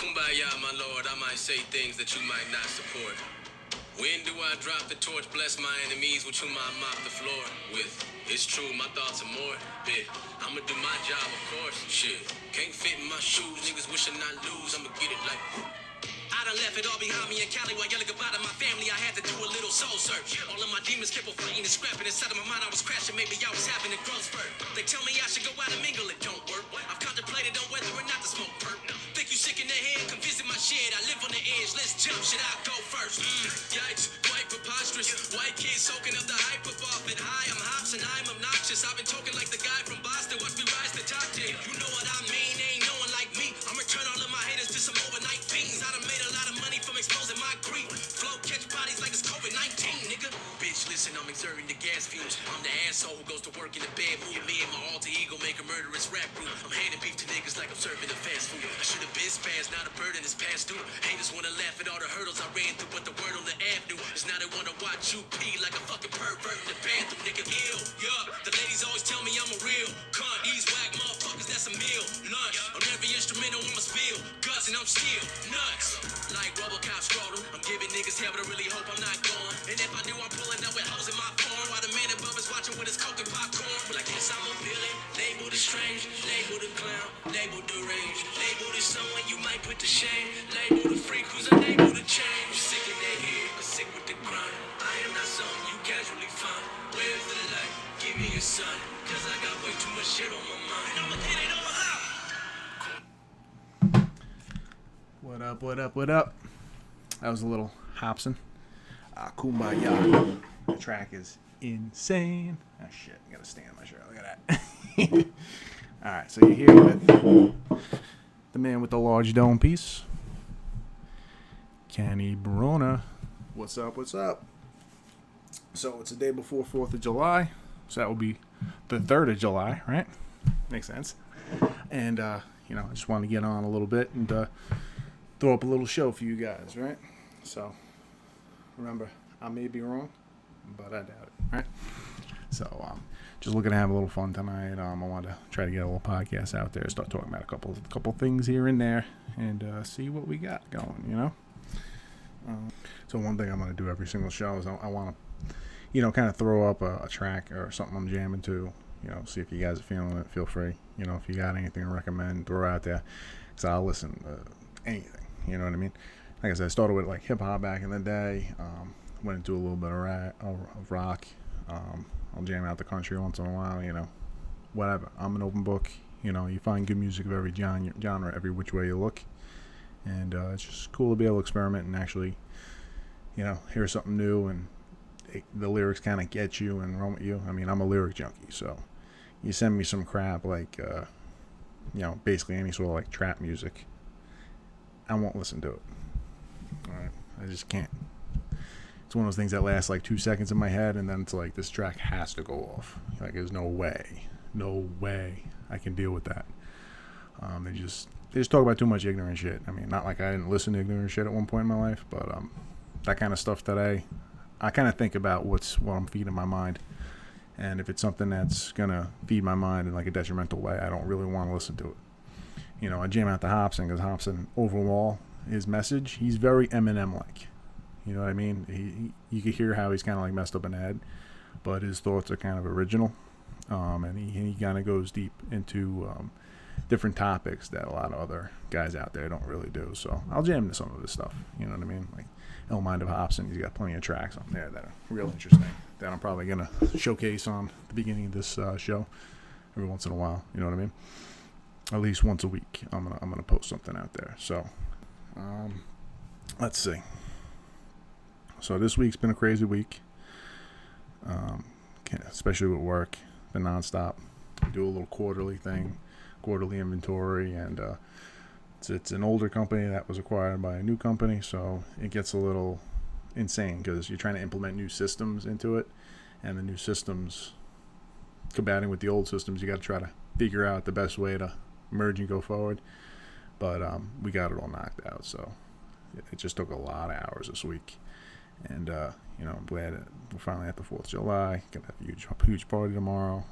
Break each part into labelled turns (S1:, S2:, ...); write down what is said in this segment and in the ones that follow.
S1: Kumbaya, my lord, I might say things that you might not support. When do I drop the torch? Bless my enemies with whom I mop the floor with. It's true, my thoughts are more bit. I'ma do my job, of course. Shit, can't fit in my shoes. Niggas wishing I lose. I'ma get it like. I done left it all behind me in Cali while yelling goodbye to my family. I had to do a little soul search. All of my demons kept on fighting and scrapping. Inside of my mind I was crashing. Maybe I was having a growth spurt. They tell me I should go out and mingle. It don't work. I've contemplated on whether or not to smoke perp. Think you sick in the head? Come visit my shed. I live on the edge. Let's jump. Should I go first? Yikes. Quite preposterous. White kids soaking up the hype up off it. Hi, I'm Hops and I'm obnoxious. I've been talking like the guy from Boston. Watch me rise to top 10. You know what I mean? Ain't no one like me. I'm return all of my haters to some overnight fiends. I done made a lot of money from exposing my grief. Flow catch bodies like it's COVID-19, nigga. Bitch, listen, I'm exerting the gas fumes. I'm the asshole who goes to work in the bedroom. Me and my alter ego make a murderous rap group. I'm handing beef to niggas like I'm serving the fast food. I should have been spazzed, not a burden is passed through. Haters wanna laugh at all the hurdles I ran through, but the word on the avenue is now they wanna watch you pee like a fucking pervert in the bathroom, nigga. Ill, yeah. The ladies always tell me I'm a real cunt. These whack motherfuckers, that's a meal. Lunch on every instrumental I'ma spill. Guts and I'm still nuts. Like Robocop scrotum. I'm giving niggas hell, but I really hope I'm not gone. And if I do, I'm pulling up with hoes in my phone while the man above is watching with his coke and popcorn. But I guess I'm a villain. Labeled as strange, labeled a clown, labeled deranged, labeled as someone you might put to shame, labeled a freak who's unable to change. Sick in their head, but sick with the grind. I am not something you casually find. Where's the light? Give me a sign, cause I got way too much shit on my mind. And I'ma get it all out.
S2: What up, what up, what up? That was a little Hobson. Kumbaya. The track is insane. Oh shit, I gotta stand my shirt. Look at that. Alright, so you're here with the man with the large dome piece, Kenny Brona. What's up, what's up? So it's the day before 4th of July. So that will be the 3rd of July, right? Makes sense. And, I just want to get on a little bit and throw up a little show for you guys, right? So, remember, I may be wrong, but I doubt it, right? So, just looking to have a little fun tonight. I want to try to get a little podcast out there, start talking about a couple things here and there, and see what we got going, you know? So one thing I'm going to do every single show is I want to, kind of throw up a track or something I'm jamming to, see if you guys are feeling it. Feel free, if you got anything to recommend, throw out there, because I'll listen to anything, you know what I mean? Like I said, I started with like hip-hop back in the day, went into a little bit of rock, I'll jam out the country once in a while, whatever. I'm an open book, you find good music of every genre every which way you look, and it's just cool to be able to experiment and actually, hear something new, and the lyrics kind of get you and run with you. I mean, I'm a lyric junkie, so you send me some crap like, basically any sort of like trap music, I won't listen to it. All right, I just can't. It's one of those things that lasts like 2 seconds in my head, and then it's like, this track has to go off. Like, there's no way I can deal with that. They just talk about too much ignorant shit. I mean, not like I didn't listen to ignorant shit at one point in my life, but that kind of stuff today, I kind of think about what I'm feeding my mind, and if it's something that's gonna feed my mind in like a detrimental way, I don't really want to listen to it. I jam out the Hobson because Hobson, overall, his message, he's very Eminem-like. You know what I mean? You can hear how he's kind of like messed up in the head, but his thoughts are kind of original, and he kind of goes deep into different topics that a lot of other guys out there don't really do. So I'll jam to some of his stuff. You know what I mean? Like El Mind of Hobson, he's got plenty of tracks on there that are real interesting that I'm probably gonna showcase on the beginning of this show every once in a while. You know what I mean? At least once a week, I'm gonna post something out there. So let's see. So this week's been a crazy week, especially with work. Been nonstop. Do a little quarterly inventory, and it's an older company that was acquired by a new company, so it gets a little insane because you're trying to implement new systems into it, and the new systems combating with the old systems, you got to try to figure out the best way to merge and go forward. But we got it all knocked out, so it just took a lot of hours this week. And I'm glad that we're finally at the 4th of July. Gonna have a huge party tomorrow.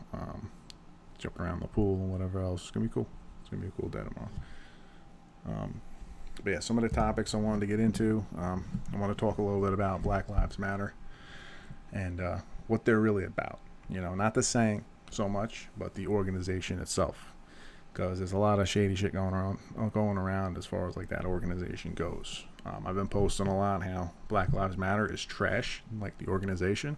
S2: Jumping around the pool and whatever else. It's gonna be cool. It's gonna be a cool day tomorrow. But yeah, some of the topics I wanted to get into. I want to talk a little bit about Black Lives Matter and what they're really about. Not the saying so much, but the organization itself. Because there's a lot of shady shit going around as far as like that organization goes. I've been posting a lot how Black Lives Matter is trash, like the organization,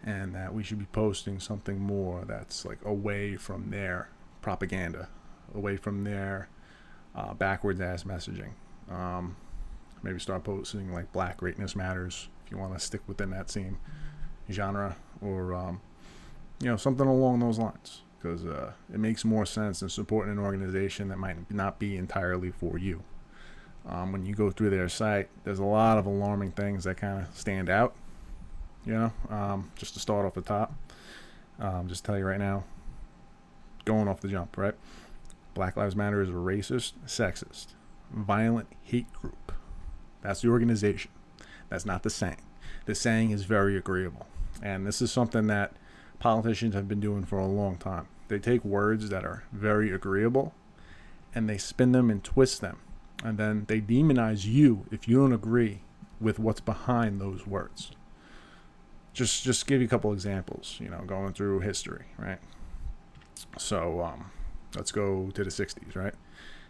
S2: and that we should be posting something more that's like away from their propaganda, away from their backwards ass messaging. Maybe start posting like Black Greatness Matters if you want to stick within that same genre, or something along those lines, because it makes more sense than supporting an organization that might not be entirely for you. When you go through their site, there's a lot of alarming things that kind of stand out. Just to start off the top, just tell you right now, going off the jump, right? Black Lives Matter is a racist, sexist, violent hate group. That's the organization. That's not the saying. The saying is very agreeable. And this is something that politicians have been doing for a long time. They take words that are very agreeable and they spin them and twist them. And then they demonize you if you don't agree with what's behind those words. Just give you a couple examples, going through history, right? So let's go to the 60s, right?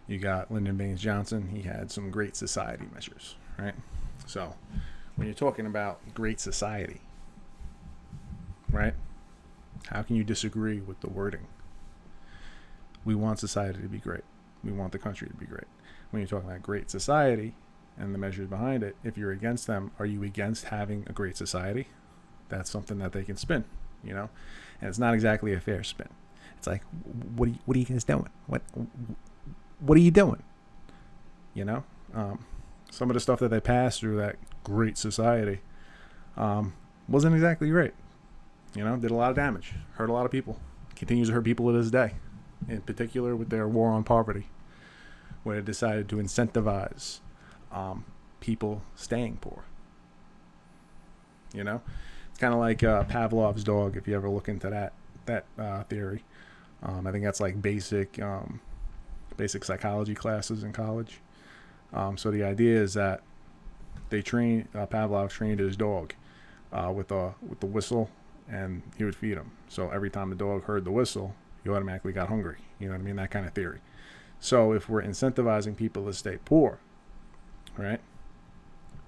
S2: You got Lyndon Baines Johnson. He had some Great Society measures, right? So when you're talking about Great Society, right? How can you disagree with the wording? We want society to be great. We want the country to be great. When you're talking about Great Society and the measures behind it, if you're against them, are you against having a great society? That's something that they can spin, and it's not exactly a fair spin. It's like, what are you guys doing? What are you doing? Some of the stuff that they passed through that Great Society wasn't exactly great. Did a lot of damage, hurt a lot of people, continues to hurt people to this day, in particular with their war on poverty, where they decided to incentivize people staying poor. It's kind of like Pavlov's dog, if you ever look into that theory. I think that's like basic psychology classes in college. So the idea is that Pavlov trained his dog with the whistle, and he would feed him. So every time the dog heard the whistle, he automatically got hungry. You know what I mean? That kind of theory. So if we're incentivizing people to stay poor, right?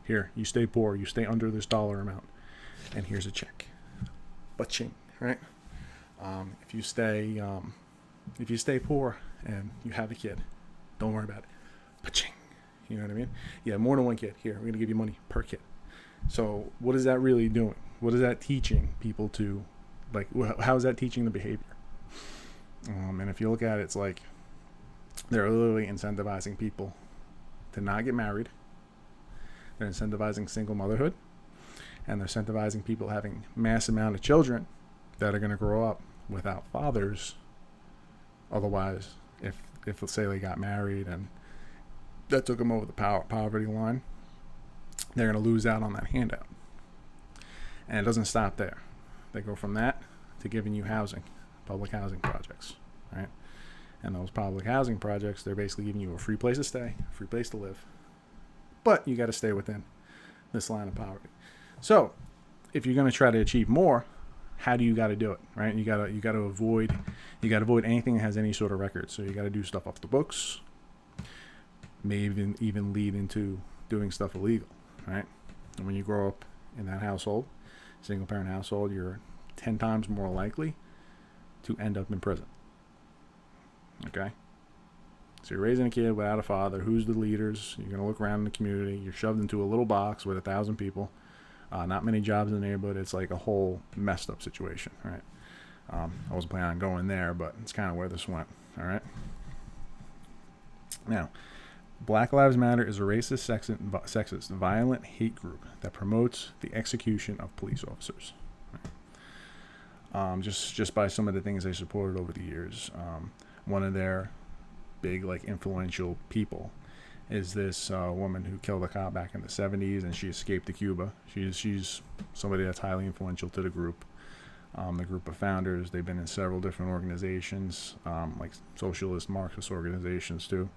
S2: Here, you stay poor, you stay under this dollar amount, and here's a check. Ba-ching, right? If you stay poor and you have a kid, don't worry about it. Ba-ching. You know what I mean? Yeah, more than one kid. Here, we're gonna give you money per kid. So what is that really doing? What is that teaching people to, like, how is that teaching the behavior? And if you look at it, it's like they're literally incentivizing people to not get married. They're incentivizing single motherhood, and they're incentivizing people having mass amount of children that are going to grow up without fathers. Otherwise, if let's say they got married and that took them over the poverty line, they're going to lose out on that handout. And it doesn't stop there. They go from that to giving you housing, public housing projects, right? And those public housing projects, they're basically giving you a free place to stay, a free place to live. But you got to stay within this line of poverty. So if you're going to try to achieve more, how do you got to do it, right? You got to avoid anything that has any sort of record. So you got to do stuff off the books, maybe even lead into doing stuff illegal, right? And when you grow up in that household, single parent household, you're 10 times more likely to end up in prison. Okay? So you're raising a kid without a father. Who's the leaders? You're going to look around in the community. You're shoved into a little box with 1,000 people. Not many jobs in the neighborhood. It's like a whole messed up situation, right? I wasn't planning on going there, but it's kind of where this went, all right? Now, Black Lives Matter is a racist, sexist, violent hate group that promotes the execution of police officers. Just by some of the things they supported over the years. One of their big, like, influential people is this woman who killed a cop back in the 70s, and she escaped to Cuba. She's somebody that's highly influential to the group. The group of founders, they've been in several different organizations, like socialist, Marxist organizations too.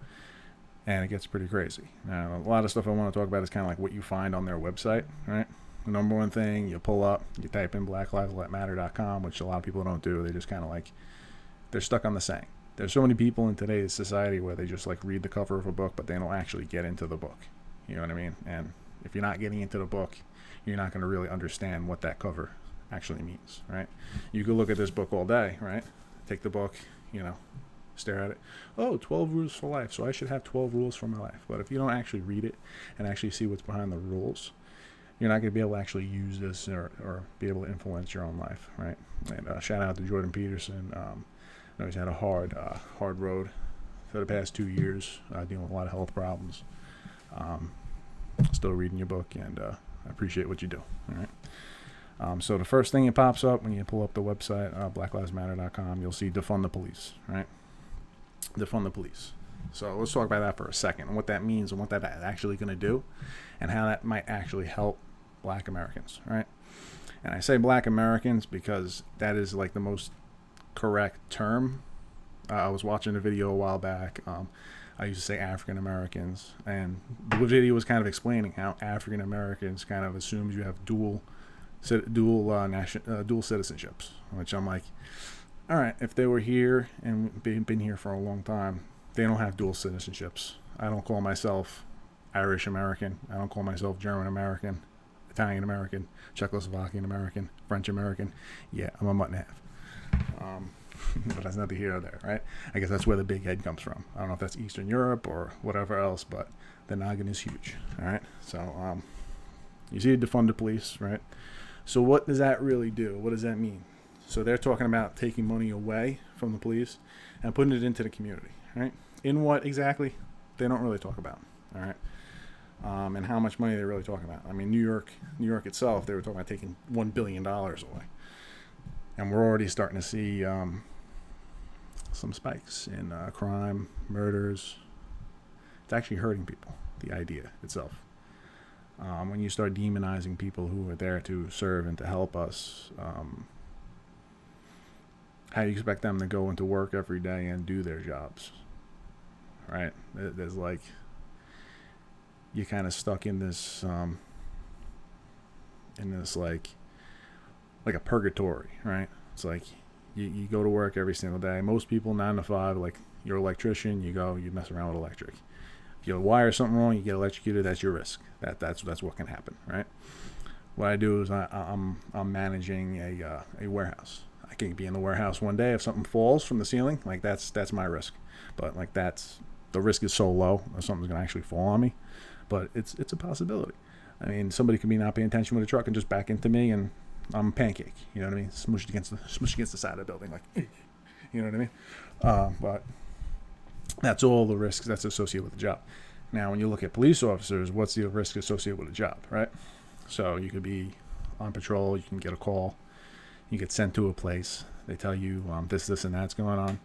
S2: and it gets pretty crazy. Now, a lot of stuff I want to talk about is kind of like what you find on their website, right? The number one thing you pull up, you type in blacklivesmatter.com, which a lot of people don't do. They just kind of like, they're stuck on the saying. There's so many people in today's society where they just like read the cover of a book, but they don't actually get into the book. You know what I mean? And if you're not getting into the book, you're not going to really understand what that cover actually means, right? You could look at this book all day, right? Take the book, stare at it. Oh, 12 rules for life. So I should have 12 rules for my life. But if you don't actually read it and actually see what's behind the rules, you're not going to be able to actually use this or be able to influence your own life, right? And shout out to Jordan Peterson. I know he's had a hard road for the past 2 years, dealing with a lot of health problems. Still reading your book, and I appreciate what you do, all right? So the first thing that pops up when you pull up the website, blacklivesmatter.com, you'll see defund the police, right? Defund the police. So let's talk about that for a second, and what that means and what that's actually going to do, and how that might actually help Black Americans, right? And I say Black Americans because that is like the most correct term. I was watching a video a while back. I used to say African Americans, and the video was kind of explaining how African Americans kind of assumes you have dual citizenships, which I'm like, all right, if they were here and been here for a long time, they don't have dual citizenships. I don't call myself Irish American. I don't call myself German American, Italian American, Czechoslovakian American, French American. Yeah, I'm a mutt and a half. But that's neither here or there, right? I guess that's where the big head comes from. I don't know if that's Eastern Europe or whatever else, but the noggin is huge, all right? So you see defund the police, right? So what does that really do? What does that mean? So they're talking about taking money away from the police and putting it into the community, right? In what exactly? They don't really talk about, all right? And how much money they're really talking about. I mean, New York itself, they were talking about taking $1 billion away. And we're already starting to see some spikes in crime, murders. It's actually hurting people, the idea itself. When you start demonizing people who are there to serve and to help us, how do you expect them to go into work every day and do their jobs? Right? There's like, you're kind of stuck in this like a purgatory, right? It's like you go to work every single day. Most people 9 to 5, like you're an electrician, you mess around with electric. If you wire something wrong, you get electrocuted. That's your risk. That's what can happen, right? What I do is I'm managing a warehouse. I can be in the warehouse one day if something falls from the ceiling, like that's my risk. But like the risk is so low that something's gonna actually fall on me. But it's a possibility. I mean, somebody could be not paying attention with a truck and just back into me, and I'm a pancake. You know what I mean? Smushed against the side of the building, like, you know what I mean? But that's all the risks that's associated with the job. Now, when you look at police officers, what's the risk associated with a job, right? So you could be on patrol, you can get a call, you get sent to a place, they tell you this, and that's going on,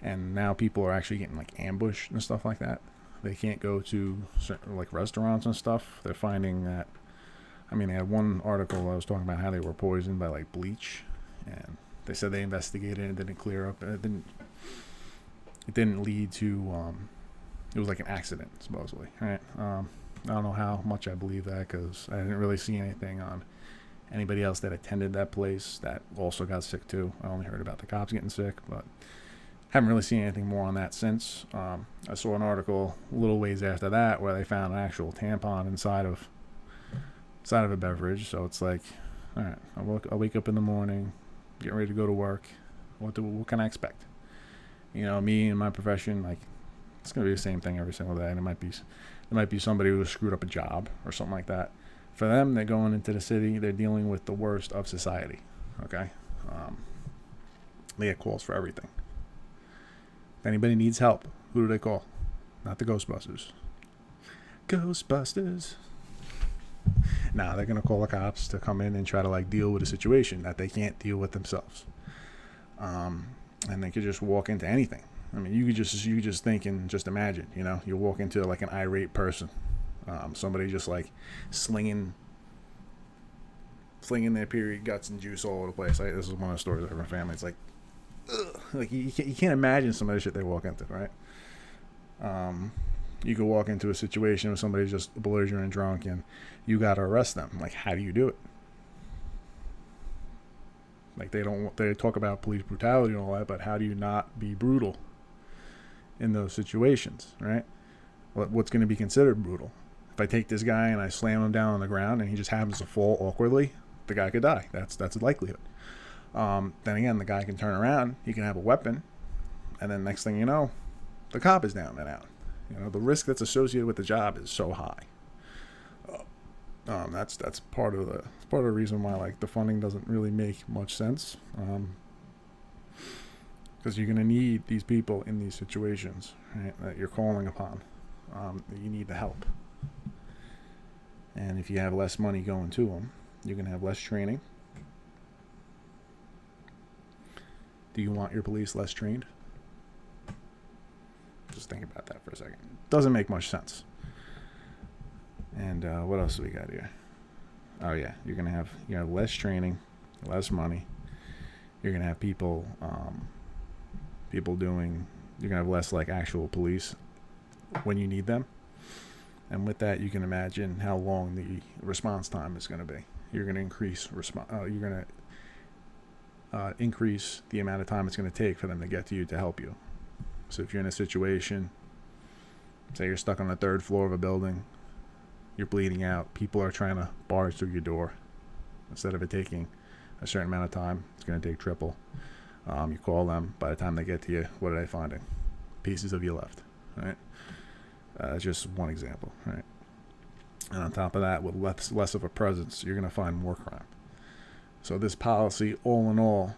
S2: and now people are actually getting like ambushed and stuff like that. They can't go to certain, like restaurants and stuff. They're finding that, I mean, they had one article that was talking about how they were poisoned by like bleach, and they said they investigated and it didn't clear up. It didn't lead to, it was like an accident, supposedly, right? I don't know how much I believe that, because I didn't really see anything on anybody else that attended that place that also got sick too. I only heard about the cops getting sick, but haven't really seen anything more on that since. I saw an article a little ways after that where they found an actual tampon inside of a beverage. So it's like, all right, I wake up in the morning, get ready to go to work. What can I expect? You know, me and my profession, like, it's gonna be the same thing every single day. And there might be somebody who screwed up a job or something like that. For them, they're going into the city. They're dealing with the worst of society. Okay, they get calls for everything. If anybody needs help, who do they call? Not the Ghostbusters. Ghostbusters. Now they're gonna call the cops to come in and try to like deal with a situation that they can't deal with themselves. And they could just walk into anything. I mean, you just think and just imagine, you know, you walk into like an irate person, somebody just like slinging their period guts and juice all over the place. This is one of the stories of my family. It's like, ugh, like you can't imagine some of the shit they walk into, right? You could walk into a situation where somebody's just belligerent drunk and you got to arrest them. Like, how do you do it? Like, they talk about police brutality and all that, but how do you not be brutal in those situations, right? What's going to be considered brutal? If I take this guy and I slam him down on the ground and he just happens to fall awkwardly, the guy could die. That's a likelihood. Then again, the guy can turn around, he can have a weapon, and then next thing you know, the cop is down and out. You know, the risk that's associated with the job is so high. That's part of the reason why, like, the funding doesn't really make much sense. Because you're going to need these people in these situations, right, that you're calling upon. You need the help. And if you have less money going to them, you're going to have less training. Do you want your police less trained? Just think about that for a second. Doesn't make much sense. And what else do we got here? Oh yeah, you're gonna have less training, less money. You're gonna have people doing. You're gonna have less like actual police when you need them. And with that, you can imagine how long the response time is going to be. You're going to increase increase the amount of time it's going to take for them to get to you to help you. So if you're in a situation, say you're stuck on the third floor of a building, you're bleeding out, people are trying to barge through your door. Instead of it taking a certain amount of time, it's going to take triple. You call them. By the time they get to you, what are they finding? Pieces of you left, right? That's just one example, right? And on top of that, with less of a presence, you're going to find more crime. So this policy, all in all,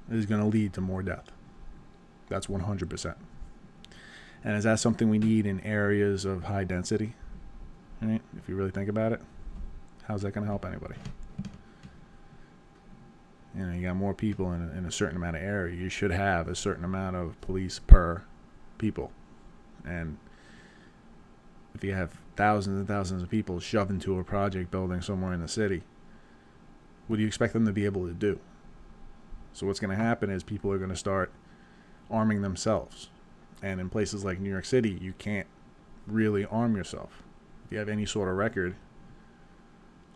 S2: is going to lead to more death. That's 100%. And is that something we need in areas of high density? Right? If you really think about it, how's that going to help anybody? You know, you got more people in a certain amount of area. You should have a certain amount of police per people. And if you have thousands and thousands of people shoved into a project building somewhere in the city, what do you expect them to be able to do? So what's going to happen is people are going to start arming themselves. And in places like New York City, you can't really arm yourself. If you have any sort of record,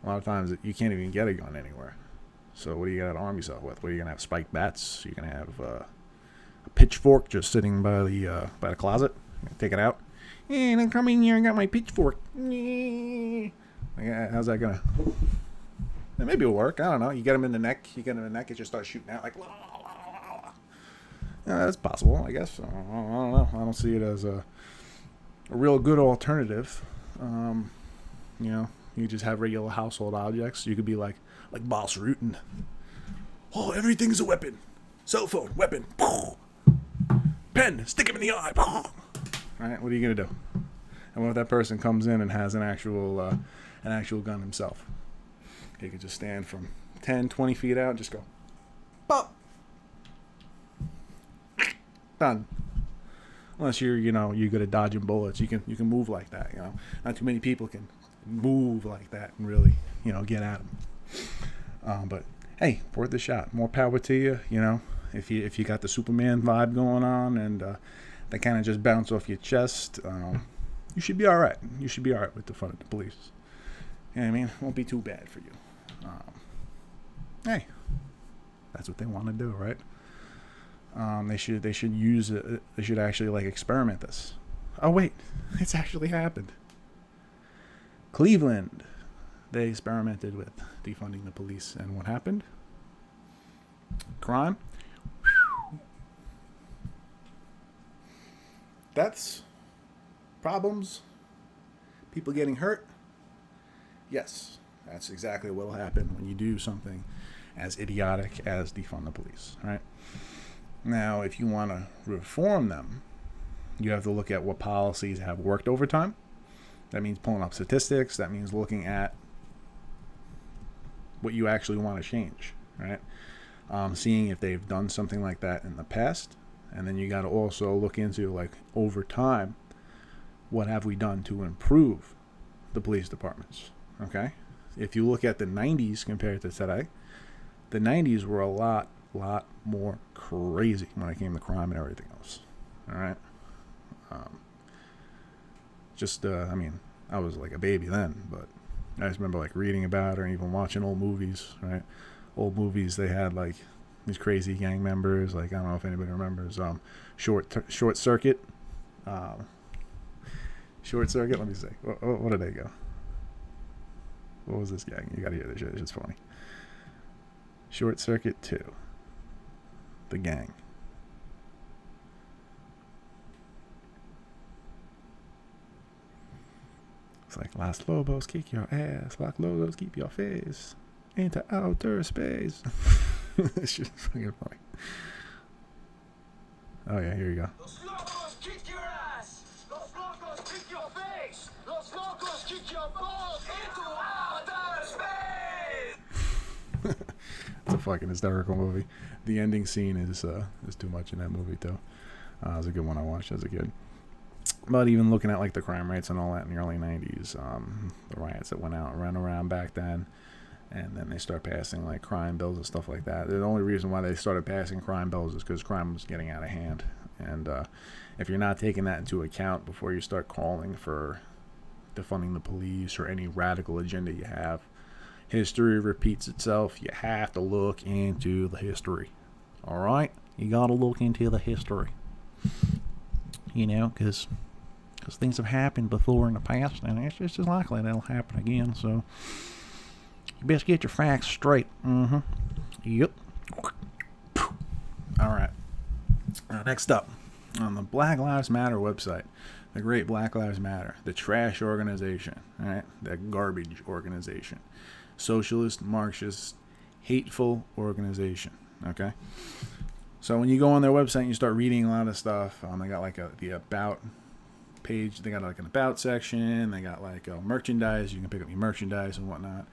S2: a lot of times you can't even get a gun anywhere. So what are you going to arm yourself with? What are you going to have, spiked bats? You're going to have a pitchfork just sitting by the closet? Take it out. And I'm coming here and got my pitchfork. How's that going to... Maybe it'll work. I don't know. You get them in the neck. It just starts shooting out like... Yeah, that's possible, I guess. I don't know. I don't see it as a real good alternative. You just have regular household objects. You could be like Boss Rutan. Oh, everything's a weapon. Cell phone, weapon. Pen, stick him in the eye. All right, what are you gonna do? And what if that person comes in and has an actual gun himself? He could just stand from 10, 20 feet out and just go, pop. Done. Unless you're good at dodging bullets, you can move like that. Not too many people can move like that and really get at them. But hey, worth a shot. More power to you. If you got the Superman vibe going on and they kind of just bounce off your chest, you should be all right. You should be all right with the fun of the police. You know what I mean? It won't be too bad for you. Hey, that's what they want to do, right? They should use it. They should actually experiment this. Oh wait, it's actually happened. Cleveland, they experimented with defunding the police, and what happened? Crime. Deaths, problems, people getting hurt. Yes, that's exactly what will happen when you do something as idiotic as defund the police, right? Now, if you want to reform them, you have to look at what policies have worked over time. That means pulling up statistics. That means looking at what you actually want to change, right? Seeing if they've done something like that in the past. And then you got to also look into, over time, what have we done to improve the police departments, okay? If you look at the 90s compared to today, the 90s were a lot more crazy when it came to crime and everything else. All right. just I mean, I was like a baby then, but I just remember like reading about it or even watching old movies, right? Old movies, they had like these crazy gang members. Like, I don't know if anybody remembers Short Circuit. Short Circuit. Let me see. What did they go? What was this gang? You gotta hear this shit. It's just funny. Short Circuit 2. The Gang. It's like Los Lobos kick your ass, Los Lobos keep your face into outer space. This shit's fucking funny. Oh yeah, here you go.
S3: Los Locos kick your ass, Los Locos kick your face, Los Locos kick your balls into outer space.
S2: It's a fucking hysterical movie. The ending scene is too much in that movie too. It was a good one I watched as a kid. But even looking at like the crime rates and all that in the early 90s, the riots that ran around back then, and then they start passing like crime bills and stuff like that. The only reason why they started passing crime bills is because crime was getting out of hand. And if you're not taking that into account before you start calling for defunding the police or any radical agenda you have, history repeats itself. You have to look into the history. All right? You got to look into the history. You know, because things have happened before in the past, and it's just as likely that'll happen again. So you best get your facts straight. Yep. All right. Next up, on the Black Lives Matter website, the great Black Lives Matter, the trash organization, all right, the garbage organization, socialist, Marxist, hateful organization. Okay. So when you go on their website and you start reading a lot of stuff, they got like the about page. They got like an about section. They got like merchandise. You can pick up your merchandise and whatnot.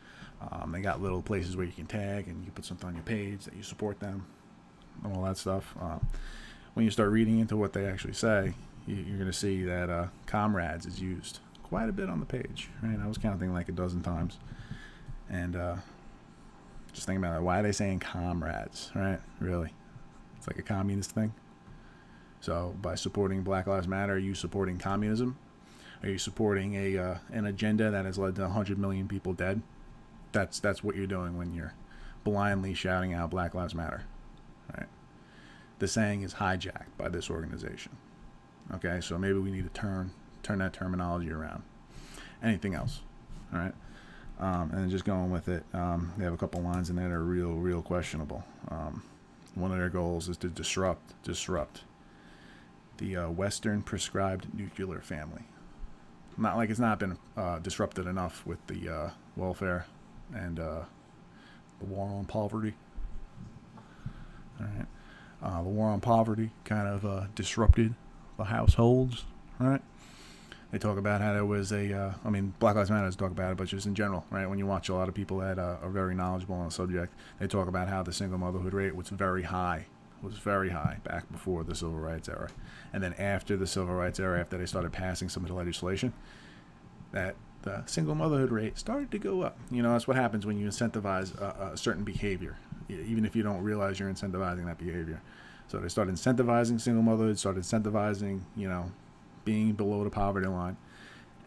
S2: They got little places where you can tag and you can put something on your page that you support them and all that stuff. When you start reading into what they actually say, you're going to see that comrades is used quite a bit on the page. Right? I was counting like a dozen times. And just thinking about it. Why are they saying comrades? Right? Really? It's like a communist thing. So by supporting Black Lives Matter, are you supporting communism? Are you supporting an agenda that has led to 100 million people dead? That's what you're doing when you're blindly shouting out Black Lives Matter. Right? The saying is hijacked by this organization. Okay, so maybe we need to turn that terminology around. Anything else? All right. And just going with it, they have a couple lines in there that are real questionable. One of their goals is to disrupt the Western prescribed nuclear family. Not like it's not been disrupted enough with the welfare and the war on poverty. All right, the war on poverty kind of disrupted the households. Right. They talk about how there was Black Lives Matter doesn't talk about it, but just in general, right? When you watch a lot of people that are very knowledgeable on the subject, they talk about how the single motherhood rate was very high back before the Civil Rights era. And then after the Civil Rights era, after they started passing some of the legislation, that the single motherhood rate started to go up. You know, that's what happens when you incentivize a certain behavior, even if you don't realize you're incentivizing that behavior. So they started incentivizing single motherhood, started incentivizing, being below the poverty line,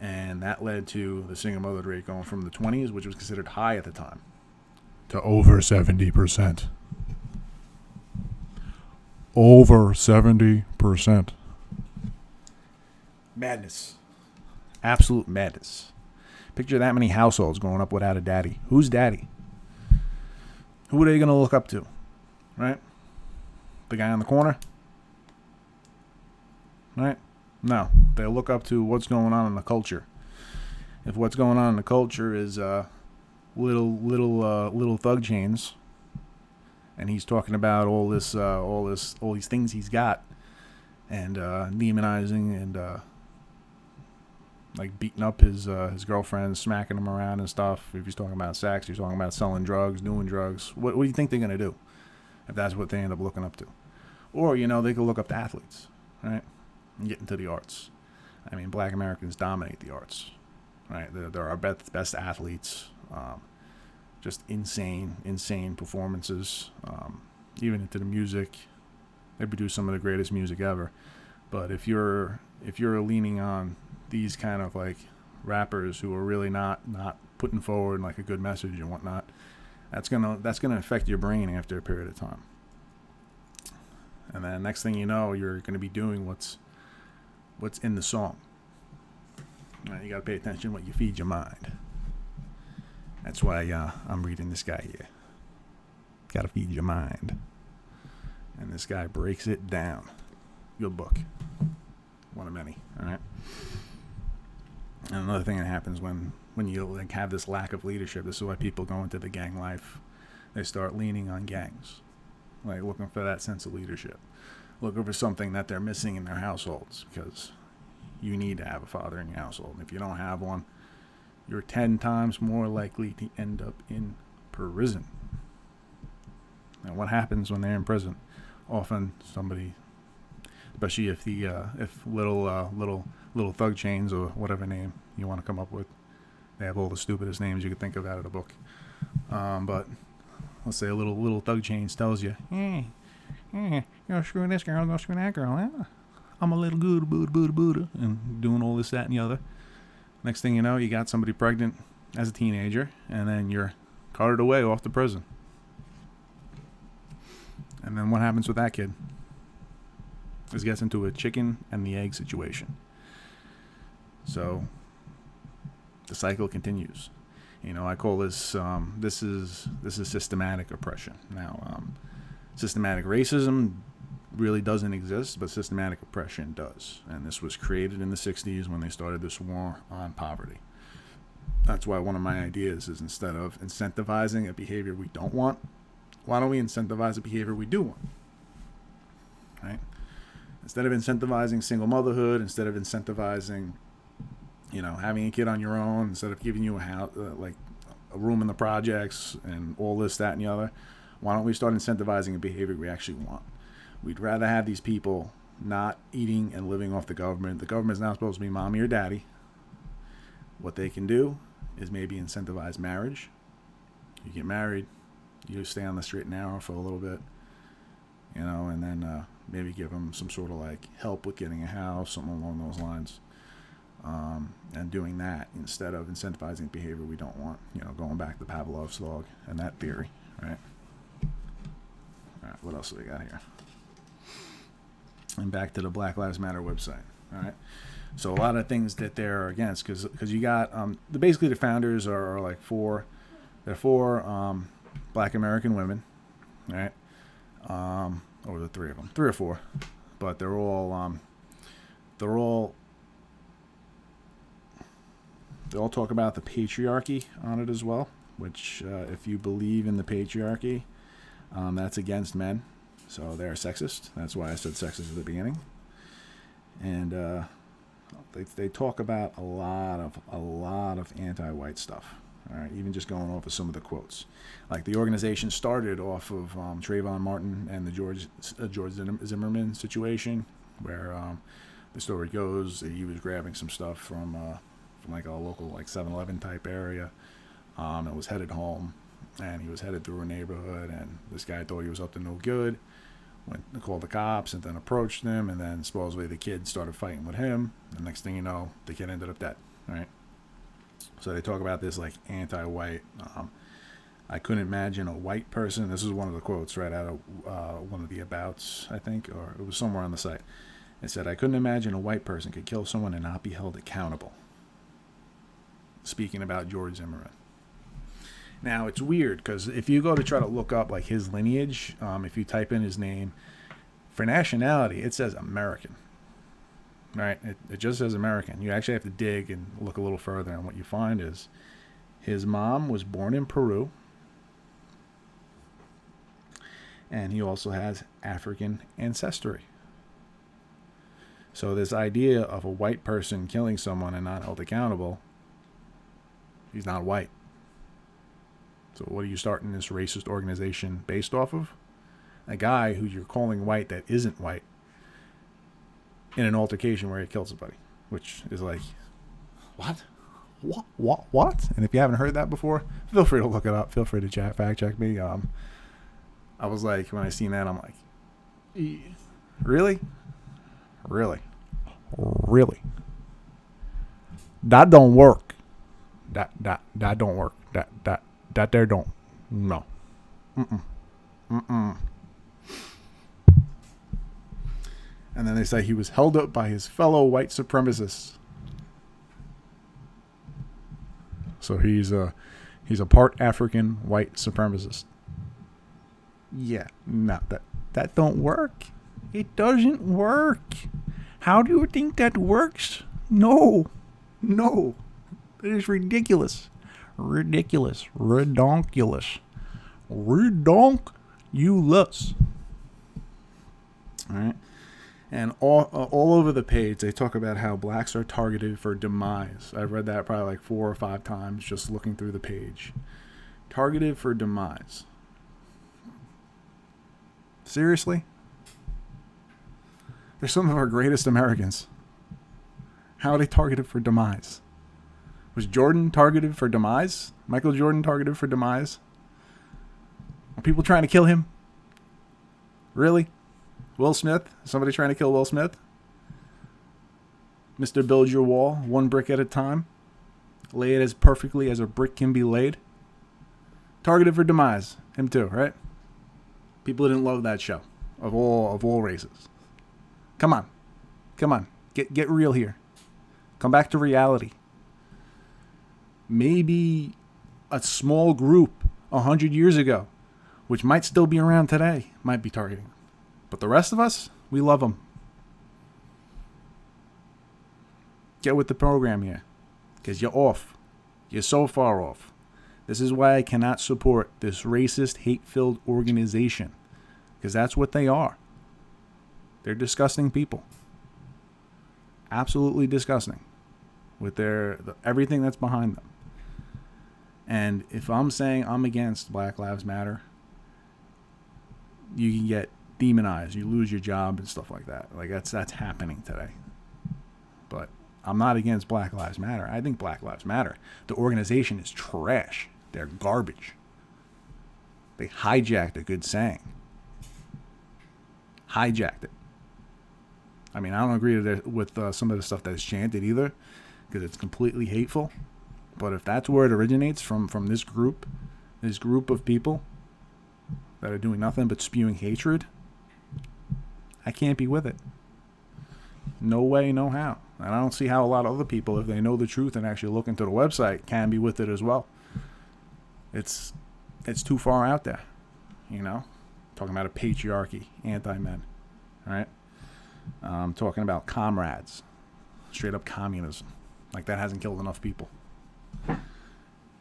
S2: and that led to the single motherhood rate going from the 20s, which was considered high at the time, to over 70%. Over 70%. Madness. Absolute madness. Picture that many households growing up without a daddy. Who's daddy? Who are they going to look up to? Right? The guy on the corner? Right? No, they look up to what's going on in the culture. If what's going on in the culture is little thug chains, and he's talking about all these things he's got, and demonizing and like beating up his girlfriend, smacking him around and stuff. If he's talking about sex, he's talking about selling drugs, doing drugs. What do you think they're gonna do if that's what they end up looking up to? Or they could look up to athletes, right? And get into the arts. I mean, Black Americans dominate the arts, right? They're our best athletes. Just insane performances. Even into the music, they produce some of the greatest music ever. But if you're leaning on these kind of like rappers who are really not putting forward like a good message and whatnot, that's gonna affect your brain after a period of time. And then next thing you know, you're gonna be doing what's in the song. Right, you gotta pay attention what you feed your mind. That's why I'm reading this guy here. Gotta feed your mind. And this guy breaks it down. Good book. One of many. All right. And another thing that happens when you like have this lack of leadership, this is why people go into the gang life. They start leaning on gangs, like looking for that sense of leadership, looking for something that they're missing in their households, because you need to have a father in your household. And if you don't have one, you're 10 times more likely to end up in prison. And what happens when they're in prison? Often somebody, especially if the little thug chains or whatever name you want to come up with, they have all the stupidest names you could think of out of the book. But let's say a little thug chains tells you, you're screwing this girl, I'm gonna screw that girl. I'm a little good Buddha, and doing all this, that, and the other. Next thing you know, you got somebody pregnant as a teenager, and then you're carted away off to prison. And then what happens with that kid? This gets into a chicken and the egg situation. So the cycle continues. You know, I call this this is systematic oppression. Now, systematic racism really doesn't exist, but systematic oppression does. And this was created in the 60s when they started this war on poverty. That's why one of my ideas is, instead of incentivizing a behavior we don't want, why don't we incentivize a behavior we do want? Right? Instead of incentivizing single motherhood, instead of incentivizing, having a kid on your own, instead of giving you a house, like a room in the projects and all this, that, and the other, why don't we start incentivizing a behavior we actually want? We'd rather have these people not eating and living off the government. The government's not supposed to be mommy or daddy. What they can do is maybe incentivize marriage. You get married, you stay on the straight and narrow for a little bit, and then maybe give them some sort of like help with getting a house, something along those lines. And doing that instead of incentivizing behavior we don't want, going back to Pavlov's dog and that theory, right? All right, what else do we got here? And back to the Black Lives Matter website, all right? So a lot of things that they're against, because you got, basically the founders are like four Black American women, right? Or the three of them, 3 or 4, but they're all they all talk about the patriarchy on it as well, which if you believe in the patriarchy, that's against men, so they're sexist. That's why I said sexist at the beginning. And they talk about a lot of anti-white stuff. All right, even just going off of some of the quotes, like the organization started off of Trayvon Martin and the George Zimmerman situation, where the story goes that he was grabbing some stuff from like a local like 7-Eleven type area, and was headed home, and he was headed through a neighborhood, and this guy thought he was up to no good, went and called the cops, and then approached them, and then supposedly the kid started fighting with him. The next thing you know, the kid ended up dead. Right. So they talk about this like anti-white. I couldn't imagine a white person. This is one of the quotes right out of one of the abouts, I think, or it was somewhere on the site. It said, "I couldn't imagine a white person could kill someone and not be held accountable." Speaking about George Zimmerman. Now it's weird because if you go to try to look up like his lineage, if you type in his name for nationality, it says American. Right? It just says American. You actually have to dig and look a little further, and what you find is his mom was born in Peru, and he also has African ancestry. So this idea of a white person killing someone and not held accountable, he's not white. So what are you starting this racist organization based off of? A guy who you're calling white that isn't white, in an altercation where he killed somebody, which is like, what? And if you haven't heard that before, feel free to look it up. Feel free to fact check me. I was like, when I seen that, I'm like, really? That don't work. That don't work. That there don't. No. Mm-mm. And then they say he was held up by his fellow white supremacists. So he's a part African white supremacist. Yeah, no, that don't work. It doesn't work. How do you think that works? No. It is ridiculous. Redonkulous. All right. And all over the page, they talk about how blacks are targeted for demise. I've read that probably like 4 or 5 times just looking through the page. Targeted for demise. Seriously? They're some of our greatest Americans. How are they targeted for demise? Was Jordan targeted for demise? Michael Jordan targeted for demise? Are people trying to kill him? Really? Will Smith? Somebody trying to kill Will Smith? Mr. Build Your Wall, one brick at a time. Lay it as perfectly as a brick can be laid. Targeted for demise. Him too, right? People didn't love that show. Of all races. Come on. Get real here. Come back to reality. Maybe a small group 100 years ago, which might still be around today, might be targeting them. But the rest of us, we love them. Get with the program here. Because you're off. You're so far off. This is why I cannot support this racist, hate-filled organization. Because that's what they are. They're disgusting people. Absolutely disgusting. With everything that's behind them. And if I'm saying I'm against Black Lives Matter, you can get demonized. You lose your job and stuff like that. Like that's happening today. But I'm not against Black Lives Matter. I think Black Lives Matter. The organization is trash. They're garbage. They hijacked a good saying. Hijacked it. I mean, I don't agree with some of the stuff that's chanted either, because it's completely hateful. But if that's where it originates from this group of people that are doing nothing but spewing hatred, I can't be with it. No way, no how. And I don't see how a lot of other people, if they know the truth and actually look into the website, can be with it as well. It's too far out there, you know? Talking about a patriarchy, anti-men, right? Talking about comrades, straight up communism. Like that hasn't killed enough people.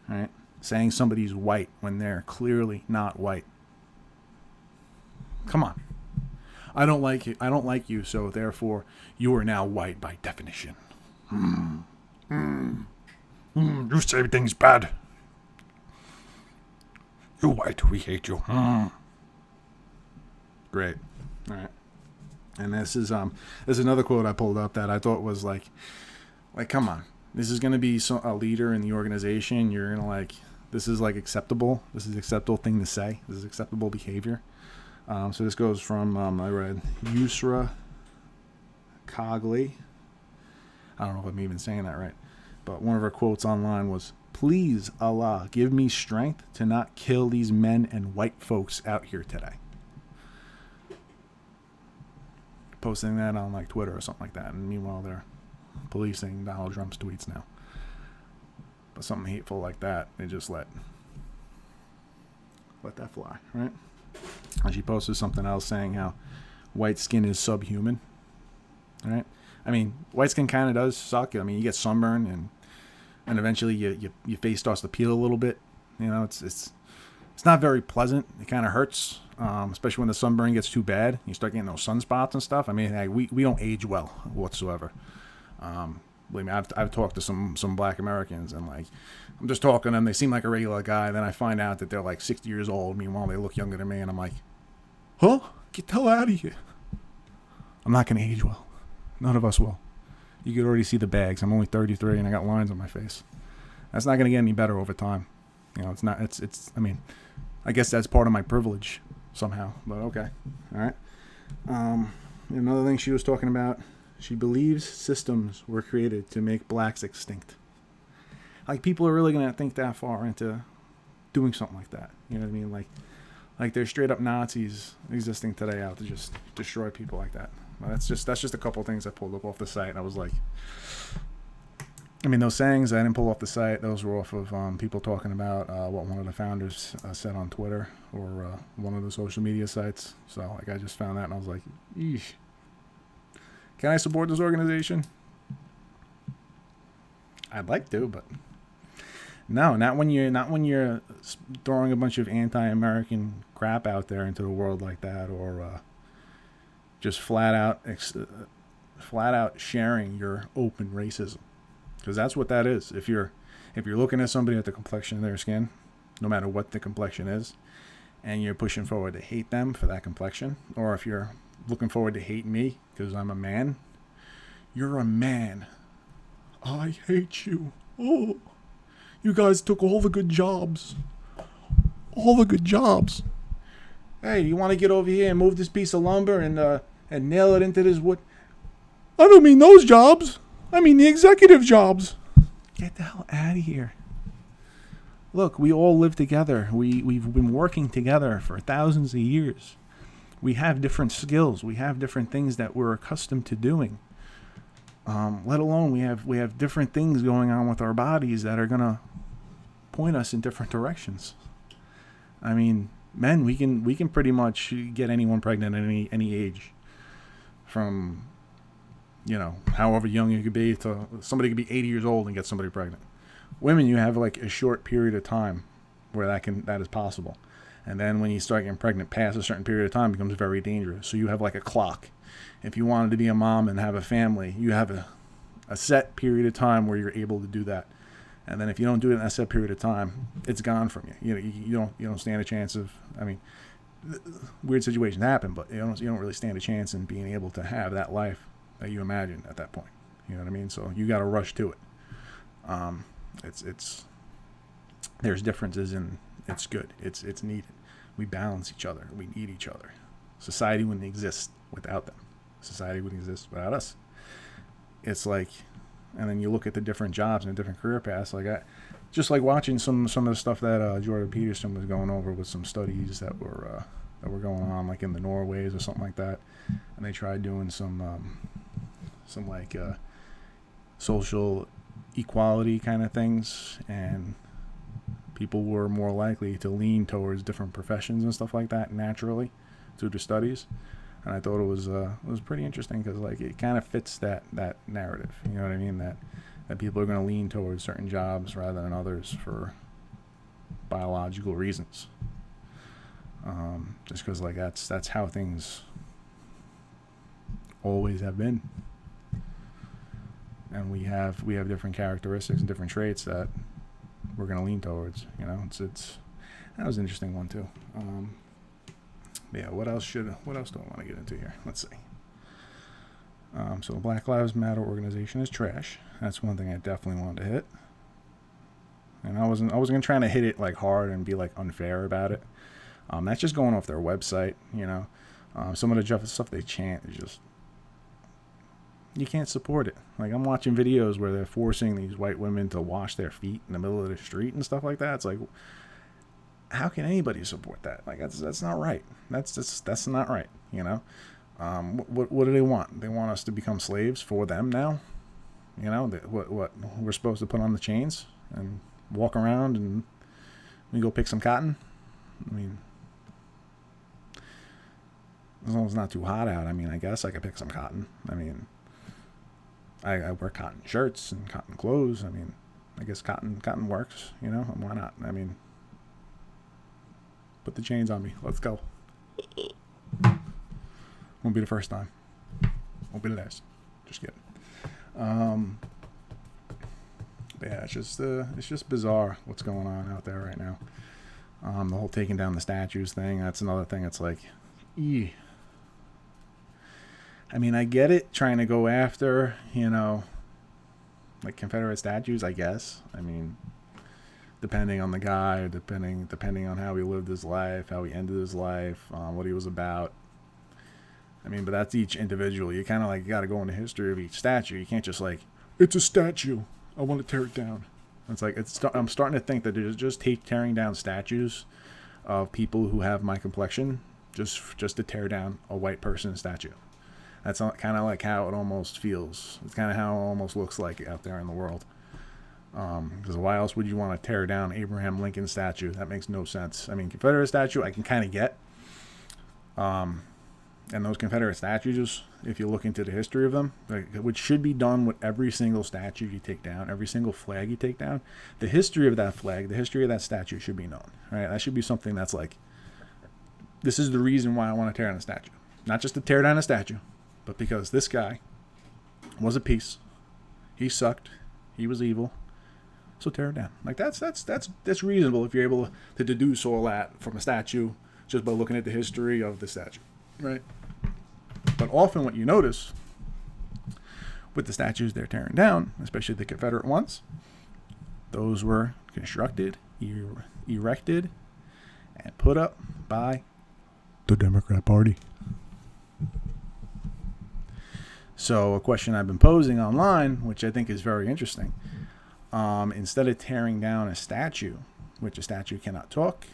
S2: Right? Saying somebody's white when they're clearly not white. Come on. I don't like you, so therefore you are now white by definition. You say things bad. You white, we hate you. Great. All right. And this is another quote I pulled up that I thought was like come on. This is going to be a leader in the organization. You're going to this is acceptable. This is an acceptable thing to say. This is acceptable behavior. So this goes from, I read Yusra Cogley. I don't know if I'm even saying that right. But one of her quotes online was, "Please, Allah, give me strength to not kill these men and white folks out here today." Posting that on Twitter or something like that. And meanwhile, they're policing Donald Trump's tweets now. But something hateful like that, they just let that fly, right? And she posted something else saying how white skin is subhuman, right? I mean, white skin kind of does suck. I mean, you get sunburn and eventually your face starts to peel a little bit. You know, it's not very pleasant. It kind of hurts, especially when the sunburn gets too bad. You start getting those sunspots and stuff. I mean, we don't age well whatsoever. Believe me, I've talked to some Black Americans, and I'm just talking to them. They seem like a regular guy. Then I find out that they're 60 years old. Meanwhile, they look younger than me, and I'm like, huh? Get the hell out of here. I'm not going to age well. None of us will. You could already see the bags. I'm only 33, and I got lines on my face. That's not going to get any better over time. You know, it's not. It's. I mean, I guess that's part of my privilege somehow. But okay, all right. Another thing she was talking about. She believes systems were created to make blacks extinct. like people are really gonna think that far into doing something like that. You know what I mean? Like there's straight up Nazis existing today out to just destroy people like that. Well, that's just a couple things I pulled up off the site, and I was like, I mean, those sayings I didn't pull off the site. Those were off of people talking about what one of the founders said on Twitter or one of the social media sites. So like I just found that, and I was like, eesh. Can I support this organization? I'd like to, but no, not when you're throwing a bunch of anti-American crap out there into the world like that, or just flat out sharing your open racism, because that's what that is. If you're looking at somebody at the complexion of their skin, no matter what the complexion is, and you're pushing forward to hate them for that complexion, or if you're looking forward to hate me because I'm a man, you're a man. I hate you. Oh, you guys took all the good jobs. All the good jobs. Hey, you want to get over here and move this piece of lumber and nail it into this wood? I don't mean those jobs. I mean the executive jobs. Get the hell out of here. Look, we all live together. We've been working together for thousands of years. We have different skills. We have different things that we're accustomed to doing. Let alone we have different things going on with our bodies that are gonna point us in different directions. I mean, men, we can pretty much get anyone pregnant at any age, from however young you could be to somebody could be 80 years old and get somebody pregnant. Women, you have like a short period of time where that is possible, and then when you start getting pregnant past a certain period of time, it becomes very dangerous. So you have like a clock. If you wanted to be a mom and have a family, you have a set period of time where you're able to do that. And then if you don't do it in that set period of time, it's gone from you. You don't stand a chance of. I mean, weird situations happen, but you don't really stand a chance in being able to have that life that you imagine at that point. You know what I mean? So you got to rush to it. There's differences, and it's good. It's needed. We balance each other. We need each other. Society wouldn't exist without them. Society wouldn't exist without us. It's like, and then you look at the different jobs and the different career paths. Like just like watching some of the stuff that Jordan Peterson was going over with some studies that were going on, like in the Norways or something like that, and they tried doing some like social equality kind of things, and people were more likely to lean towards different professions and stuff like that naturally through the studies. And I thought it was pretty interesting, because like it kind of fits that narrative. You know what I mean? That people are going to lean towards certain jobs rather than others for biological reasons. Just because like that's how things always have been. And we have different characteristics and different traits that we're going to lean towards. It's that was an interesting one too. Yeah, what else do I want to get into here? Let's see. So the Black Lives Matter organization is trash. That's one thing I definitely wanted to hit. And I wasn't gonna try to hit it like hard and be like unfair about it. That's just going off their website. Some of the stuff they chant is just, you can't support it. Like, I'm watching videos where they're forcing these white women to wash their feet in the middle of the street and stuff like that. It's like, how can anybody support that? Like, that's not right. That's not right. What do they want? They want us to become slaves for them now. What we're supposed to put on the chains and walk around and we go pick some cotton. I mean, as long as it's not too hot out, I mean, I guess I could pick some cotton. I mean, I wear cotton shirts and cotton clothes. I mean, I guess cotton works. Why not? I mean, put the chains on me. Let's go. Won't be the first time. Won't be the last. Just kidding. But yeah, it's just bizarre what's going on out there right now. The whole taking down the statues thing. That's another thing. It's like, I mean, I get it, trying to go after, like Confederate statues, I guess. I mean, depending on the guy, depending on how he lived his life, how he ended his life, what he was about. I mean, but that's each individual. You got to go into history of each statue. You can't just like, it's a statue, I want to tear it down. It's like I'm starting to think that they're just tearing down statues of people who have my complexion just to tear down a white person statue. That's kind of like how it almost feels. It's kind of how it almost looks like out there in the world. Because why else would you want to tear down Abraham Lincoln statue? That makes no sense. I mean, Confederate statue I can kind of get. And those Confederate statues, if you look into the history of them, which should be done with every single statue you take down, every single flag you take down, the history of that flag, the history of that statue should be known. Right? That should be something that's like, this is the reason why I want to tear down a statue. Not just to tear down a statue, but because this guy was a piece. He sucked. He was evil. So tear it down. Like that's reasonable if you're able to deduce all that from a statue just by looking at the history of the statue. Right? But often what you notice with the statues they're tearing down, especially the Confederate ones, those were constructed, erected, and put up by the Democrat Party. So a question I've been posing online, which I think is very interesting, instead of tearing down a statue, which a statue cannot talk,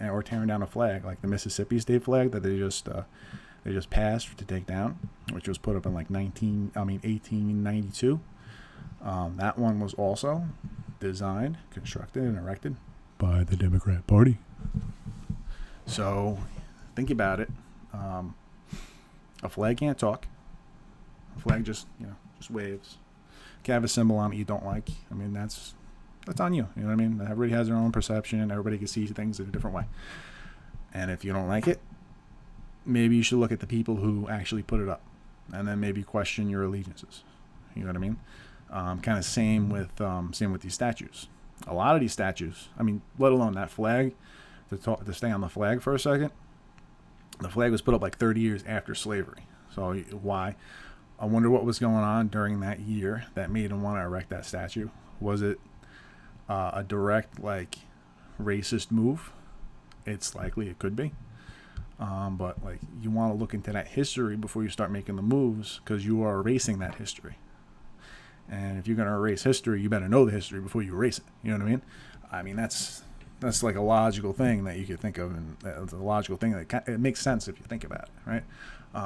S2: or tearing down a flag like the Mississippi state flag that they just passed to take down, which was put up in like 1892. That one was also designed, constructed, and erected by the Democrat Party. So think about it. A flag can't talk. A flag just waves. You can have a symbol on it you don't like. I mean, that's on you. You know what I mean? Everybody has their own perception. Everybody can see things in a different way. And if you don't like it, maybe you should look at the people who actually put it up, and then maybe question your allegiances. You know what I mean? Kind of same with these statues. A lot of these statues, I mean, let alone that flag, to stay on the flag for a second, the flag was put up like 30 years after slavery. So why? I wonder what was going on during that year that made him want to erect that statue. Was it a direct, like, racist move? It's likely it could be. But, like, you want to look into that history before you start making the moves, because you are erasing that history. And if you're going to erase history, you better know the history before you erase it. You know what I mean? I mean, that's like a logical thing that you could think of, and it's a logical thing that it makes sense if you think about it, right?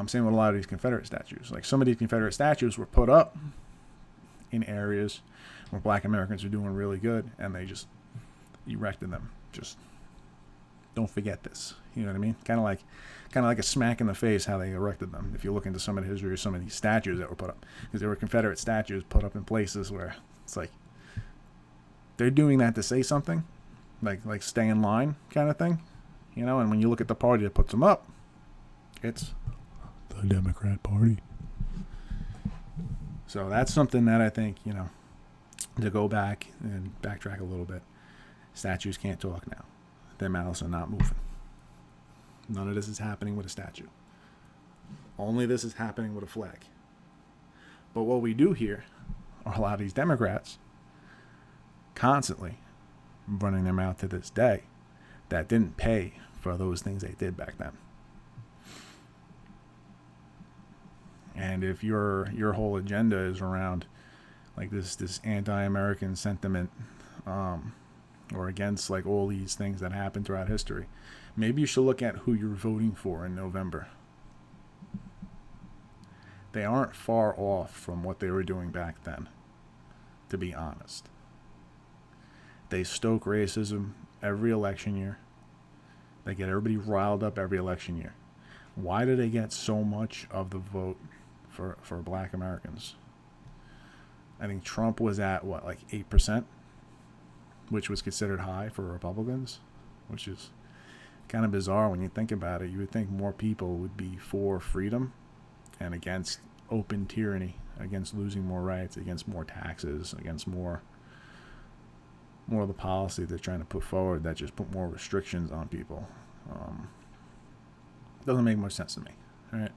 S2: Same with a lot of these Confederate statues. Like, some of these Confederate statues were put up in areas where Black Americans are doing really good, and they just erected them. Just don't forget this. You know what I mean? Kind of like a smack in the face how they erected them. If you look into some of the history of some of these statues that were put up, because there were Confederate statues put up in places where it's like they're doing that to say something, like stay in line kind of thing, you know. And when you look at the party that puts them up, it's the Democrat Party. So that's something that I think, you know, to go back and backtrack a little bit. Statues can't talk now. Their mouths are not moving. None of this is happening with a statue. Only this is happening with a flag. But what we do here are a lot of these Democrats constantly running their mouth to this day that didn't pay for those things they did back then. And if your whole agenda is around like this anti-American sentiment, or against like all these things that happened throughout history, maybe you should look at who you're voting for in November. They aren't far off from what they were doing back then, to be honest. They stoke racism every election year. They get everybody riled up every election year. Why do they get so much of the vote for Black Americans? I think Trump was at, like 8%? Which was considered high for Republicans, which is kind of bizarre when you think about it. You would think more people would be for freedom and against open tyranny, against losing more rights, against more taxes, against more of the policy they're trying to put forward that just put more restrictions on people. Doesn't make much sense to me, right?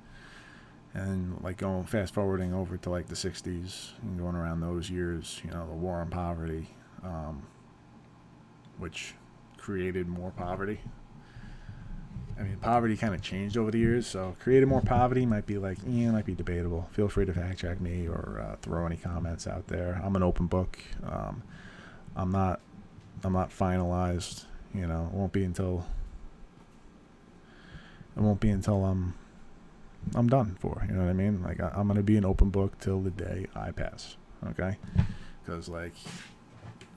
S2: And like going fast forwarding over to like the 60s and going around those years, you know, the war on poverty, which created more poverty. I mean, poverty kind of changed over the years, so created more poverty might be like, might be debatable. Feel free to fact check me or throw any comments out there. I'm an open book. I'm not finalized. You know, it won't be until I'm done for. You know what I mean? Like I'm gonna be an open book till the day I pass. Okay? Because like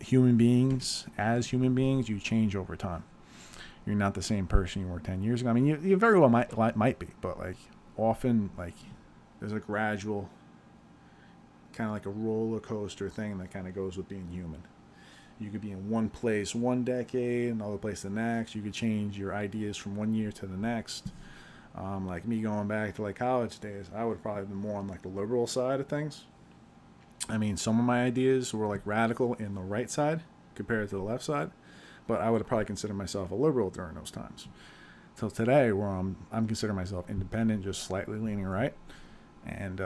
S2: human beings, you change over time. You're not the same person you were 10 years ago. I mean, you very well might be, but like often like there's a gradual kind of like a roller coaster thing that kind of goes with being human. You could be in one place one decade, another place the next. You could change your ideas from one year to the next. Like me going back to like college days, I would probably be more on like the liberal side of things. I mean, some of my ideas were like radical in the right side compared to the left side, but I would probably consider myself a liberal during those times. Till today, where I'm considering myself independent, just slightly leaning right, and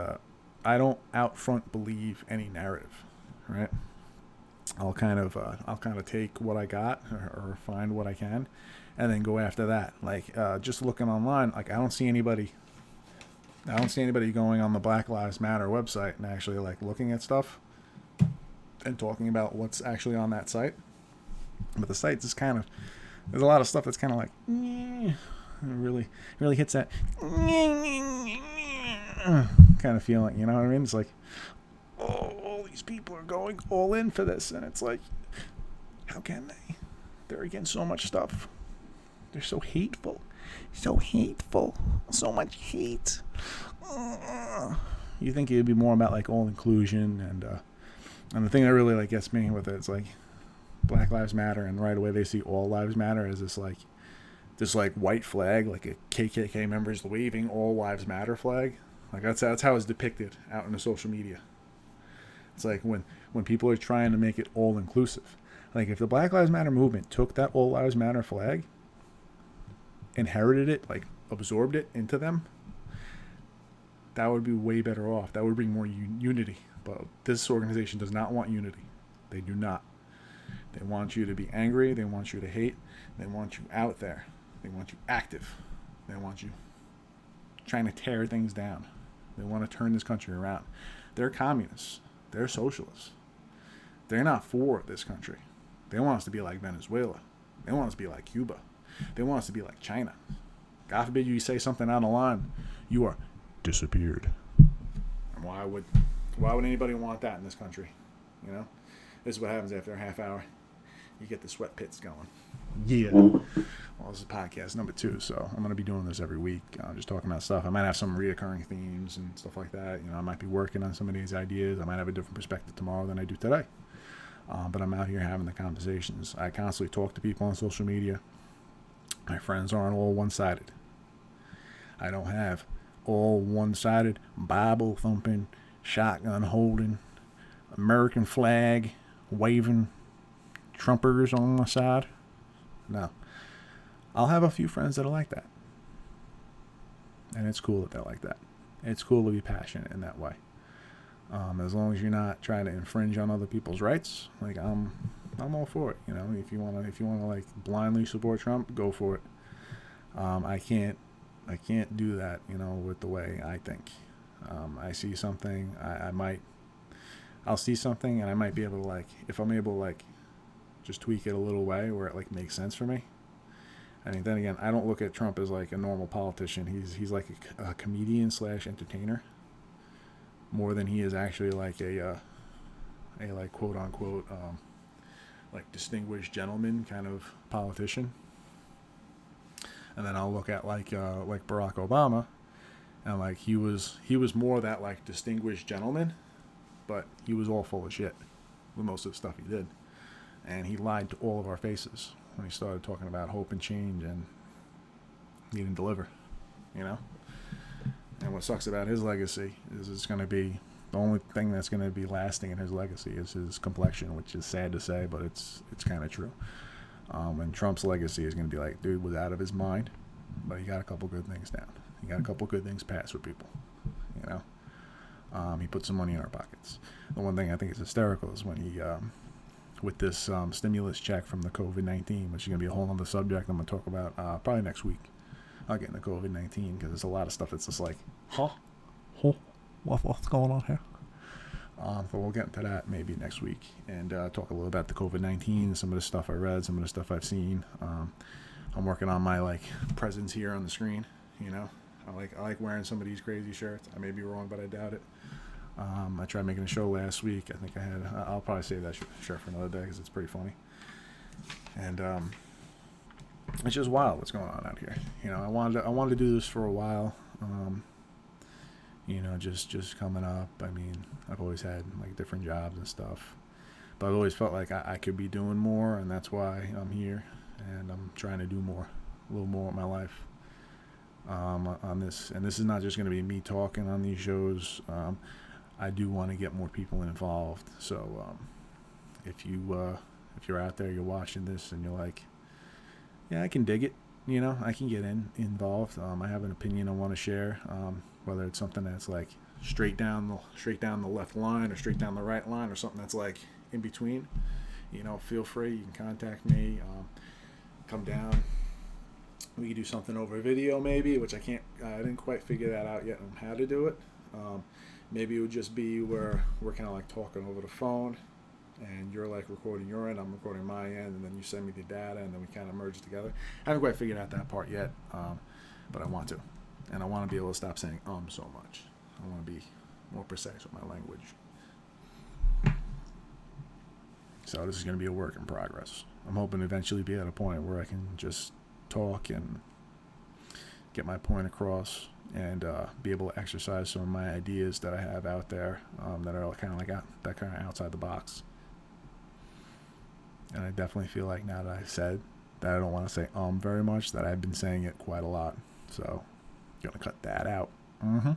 S2: I don't out front believe any narrative, right? I'll kind of take what I got or find what I can, and then go after that. Like just looking online, like I don't see anybody going on the Black Lives Matter website and actually like looking at stuff and talking about what's actually on that site. But the site is kind of, there's a lot of stuff that's kind of like it really hits that kind of feeling. You know what I mean? It's like, oh, all these people are going all in for this, and it's like, how can they? They're against so much stuff. They're so hateful, so much hate. You think it would be more about like all inclusion and the thing that really like gets me with it, it's like Black Lives Matter, and right away they see all lives matter as this white flag, like a KKK members waving all lives matter flag. Like that's how it's depicted out in the social media. It's like when people are trying to make it all inclusive. Like if the Black Lives Matter movement took that all lives matter flag, inherited it, like absorbed it into them, that would be way better off. That would bring more unity. But this organization does not want unity. They do not. They want you to be angry. They want you to hate. They want you out there. They want you active. They want you trying to tear things down. They want to turn this country around. They're communists. They're socialists. They're not for this country. They want us to be like Venezuela. They want us to be like Cuba. They want us to be like China. God forbid you say something out of line, you are disappeared. And why would anybody want that in this country? You know? This is what happens after a half hour. You get the sweat pits going. Yeah. Well, this is podcast number 2, so I'm going to be doing this every week, just talking about stuff. I might have some reoccurring themes and stuff like that. You know, I might be working on some of these ideas. I might have a different perspective tomorrow than I do today. But I'm out here having the conversations. I constantly talk to people on social media. My friends aren't all one-sided. I don't have all one-sided, Bible-thumping, shotgun-holding, American flag waving Trumpers on my side. No. I'll have a few friends that are like that. And it's cool that they're like that. It's cool to be passionate in that way. As long as you're not trying to infringe on other people's rights, like I'm all for it. You know, if you wanna like blindly support Trump, go for it. I can't do that, you know, with the way I think. I see something, I'll see something and I might be able to like, if I'm able to like just tweak it a little way where it like makes sense for me. I mean, then again, I don't look at Trump as like a normal politician. He's like a comedian / entertainer more than he is actually like a like quote unquote like distinguished gentleman kind of politician. And then I'll look at like Barack Obama, and like he was more that like distinguished gentleman, but he was all full of shit with most of the stuff he did, and he lied to all of our faces when he started talking about hope and change, and he didn't deliver, you know. And what sucks about his legacy is it's going to be the only thing that's going to be lasting in his legacy is his complexion, which is sad to say, but it's kind of true. And Trump's legacy is going to be like, dude was out of his mind, but he got a couple good things down. He got a couple good things passed with people, you know. He put some money in our pockets. The one thing I think is hysterical is when he, with this stimulus check from the COVID-19, which is going to be a whole other subject I'm going to talk about probably next week. I'll get into COVID-19 because there's a lot of stuff that's just like, what's going on here? So we'll get into that maybe next week and talk a little about the COVID-19, some of the stuff I read, some of the stuff I've seen. I'm working on my like presence here on the screen. You know, I like wearing some of these crazy shirts. I may be wrong, but I doubt it. I tried making a show last week. I think I'll probably save that shirt for another day because it's pretty funny. And it's just wild what's going on out here. You know, I wanted to do this for a while. You know, just coming up. I mean, I've always had like different jobs and stuff, but I've always felt like I could be doing more, and that's why I'm here, and I'm trying to do more, a little more with my life. On this, and this is not just going to be me talking on these shows. I do want to get more people involved. So, if you're out there, you're watching this, and you're like, yeah, I can dig it. You know, I can get involved. I have an opinion I want to share. Whether it's something that's like straight down the left line or straight down the right line, or something that's like in between. You know, feel free. You can contact me. Come down. We could do something over video, maybe, which I didn't quite figure that out yet on how to do it. Maybe it would just be where we're kind of like talking over the phone, and you're like recording your end, I'm recording my end, and then you send me the data, and then we kind of merge it together. I haven't quite figured out that part yet, but I want to. And I want to be able to stop saying so much. I want to be more precise with my language. So this is going to be a work in progress. I'm hoping to eventually be at a point where I can just talk and get my point across, and be able to exercise some of my ideas that I have out there that are kind of like that kind of outside the box. And I definitely feel like now that I've said that I don't want to say very much, that I've been saying it quite a lot. So I'm gonna cut that out. And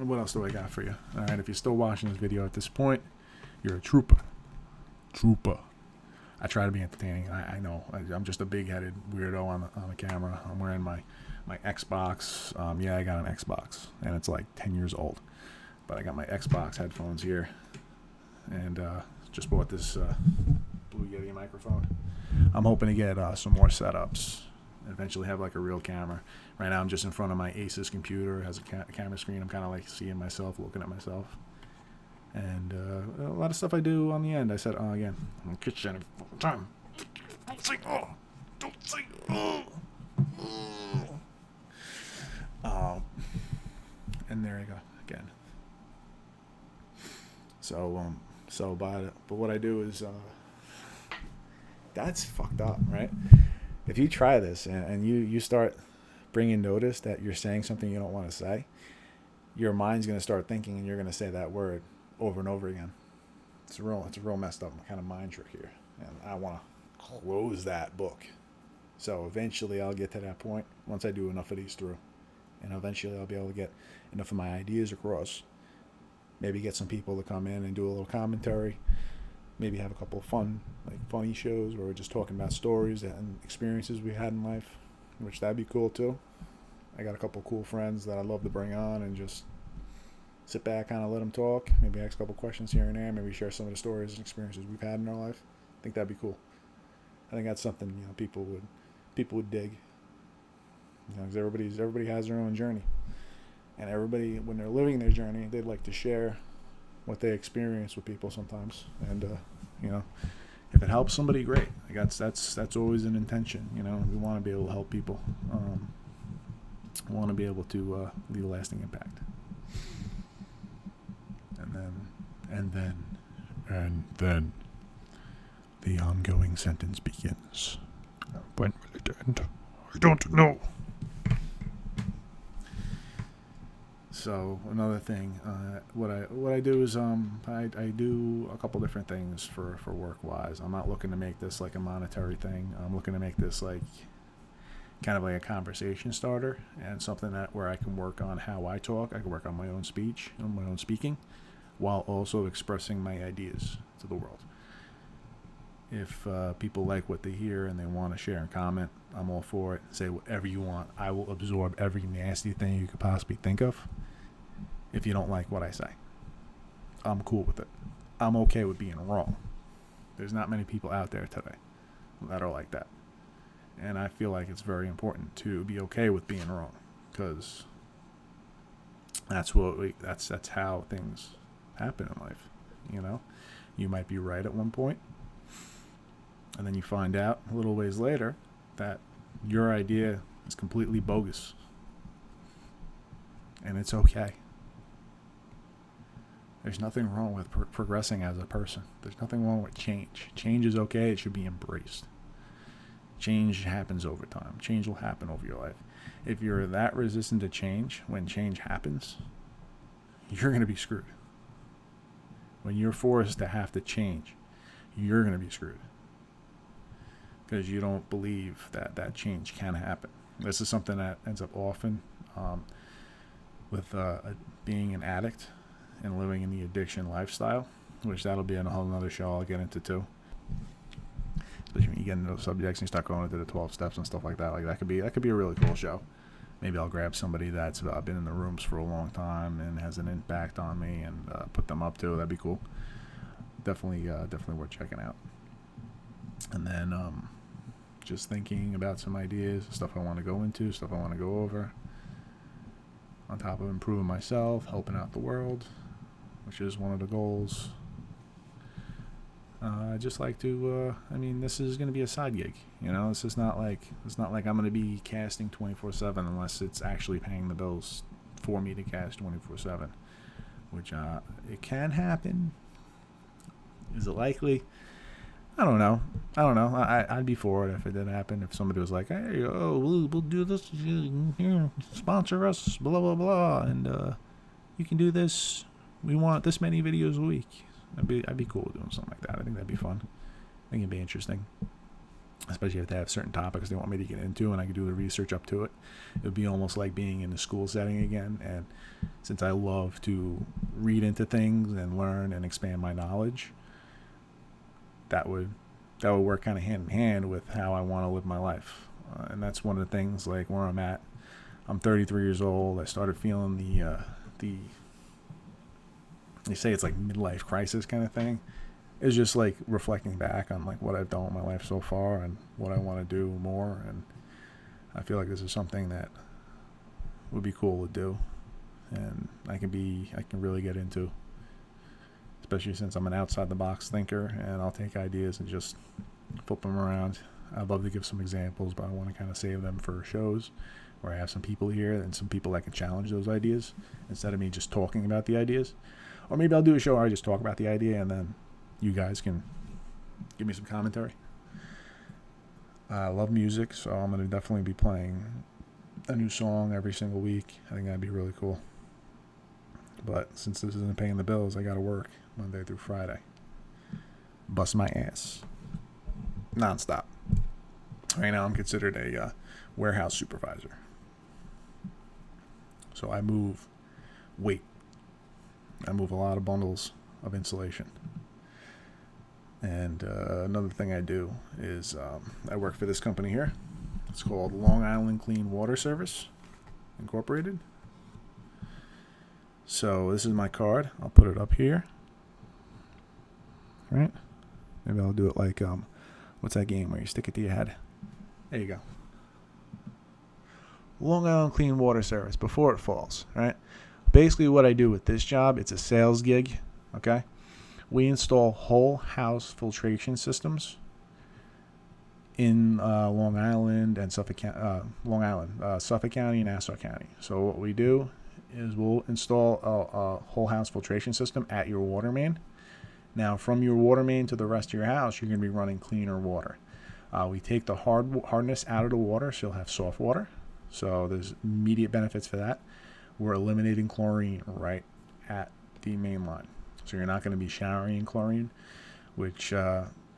S2: what else do I got for you? All right, if you're still watching this video at this point, you're a trooper. I try to be entertaining. I know. I'm just a big-headed weirdo on the camera. I'm wearing my Xbox. Yeah, I got an Xbox, and it's like 10 years old. But I got my Xbox headphones here, and just bought this Blue Yeti microphone. I'm hoping to get some more setups and eventually have like a real camera. Right now I'm just in front of my Asus computer. It has a camera screen. I'm kind of like seeing myself, looking at myself. And a lot of stuff I do on the end. I said, again, I'm in the kitchen all the time. Don't say, don't say, and there I go again. So, but what I do is, that's fucked up, right? If you try this and you start bringing notice that you're saying something you don't want to say, your mind's going to start thinking, and you're going to say that word over and over again. It's a real messed up kind of mind trick here, and I want to close that book. So eventually I'll get to that point once I do enough of these through, and eventually I'll be able to get enough of my ideas across. Maybe get some people to come in and do a little commentary. Maybe have a couple of funny shows where we're just talking about stories and experiences we had in life, which that'd be cool too. I got a couple of cool friends that I'd love to bring on and just sit back, kind of let them talk, maybe ask a couple questions here and there, maybe share some of the stories and experiences we've had in our life. I think that'd be cool. I think that's something people would dig. Because everybody has their own journey, and everybody, when they're living their journey, they'd like to share what they experience with people sometimes. And if it helps somebody, great. I guess that's always an intention. We want to be able to help people. We want to be able to leave a lasting impact. And then the ongoing sentence begins. When will it end? I don't know. So another thing, what I do is I do a couple different things for work wise. I'm not looking to make this like a monetary thing. I'm looking to make this like kind of like a conversation starter, and something where I can work on how I talk. I can work on my own speech and my own speaking, while also expressing my ideas to the world. If people like what they hear and they want to share and comment, I'm all for it. Say whatever you want. I will absorb every nasty thing you could possibly think of. If you don't like what I say, I'm cool with it. I'm okay with being wrong. There's not many people out there today that are like that. And I feel like it's very important to be okay with being wrong, because That's how things happen in life. You might be right at one point, and then you find out a little ways later that your idea is completely bogus, and it's okay. There's nothing wrong with progressing as a person. There's nothing wrong with change. Change is okay. It should be embraced. Change happens over time. Change will happen over your life. If you're that resistant to change, when change happens, you're going to be screwed. When you're forced to have to change, you're going to be screwed. Because you don't believe that change can happen. This is something that ends up often with being an addict and living in the addiction lifestyle, which that'll be in a whole nother show I'll get into too. Especially when you get into those subjects and you start going into the 12 steps and stuff like that. Like that could be a really cool show. Maybe I'll grab somebody that's been in the rooms for a long time and has an impact on me and put them up to. That'd be cool. Definitely worth checking out. And then just thinking about some ideas, stuff I want to go into, stuff I want to go over. On top of improving myself, helping out the world, which is one of the goals. I just like to. This is going to be a side gig. This is not like I'm going to be casting 24/7 unless it's actually paying the bills for me to cast 24/7. Which it can happen. Is it likely? I don't know. I'd be for it if it did happen. If somebody was like, "Hey, we'll do this. Here, sponsor us, blah blah blah, and you can do this. We want this many videos a week." I'd be cool doing something like that. I think that'd be fun. I think it'd be interesting, especially if they have certain topics they want me to get into, and I could do the research up to it. It would be almost like being in the school setting again. And since I love to read into things and learn and expand my knowledge, that would work kind of hand in hand with how I want to live my life. And that's one of the things, like where I'm at. I'm 33 years old. I started feeling the they say it's like midlife crisis kind of thing. It's just like reflecting back on like what I've done with my life so far and what I want to do more. And I feel like this is something that would be cool to do, and I can really get into, especially since I'm an outside the box thinker, and I'll take ideas and just flip them around. I'd love to give some examples, but I want to kind of save them for shows where I have some people here and some people that can challenge those ideas instead of me just talking about the ideas. Or maybe I'll do a show where I just talk about the idea and then you guys can give me some commentary. I love music, so I'm going to definitely be playing a new song every single week. I think that'd be really cool. But since this isn't paying the bills, I got to work Monday through Friday. Bust my ass. Non-stop. Right now I'm considered a warehouse supervisor. So I move weight. I move a lot of bundles of insulation. And another thing I do is I work for this company here. It's called Long Island Clean Water Service Incorporated. So this is my card. I'll put it up here. Right? Maybe I'll do it like, what's that game where you stick it to your head? There you go. Long Island Clean Water Service, before it falls, right? Basically what I do with this job, it's a sales gig, okay? We install whole house filtration systems in Long Island and Suffolk County and Nassau County. So what we do is we'll install a whole house filtration system at your water main. Now, from your water main to the rest of your house, you're going to be running cleaner water. We take the hardness out of the water, so you'll have soft water. So there's immediate benefits for that. We're eliminating chlorine right at the main line. So you're not going to be showering in chlorine, which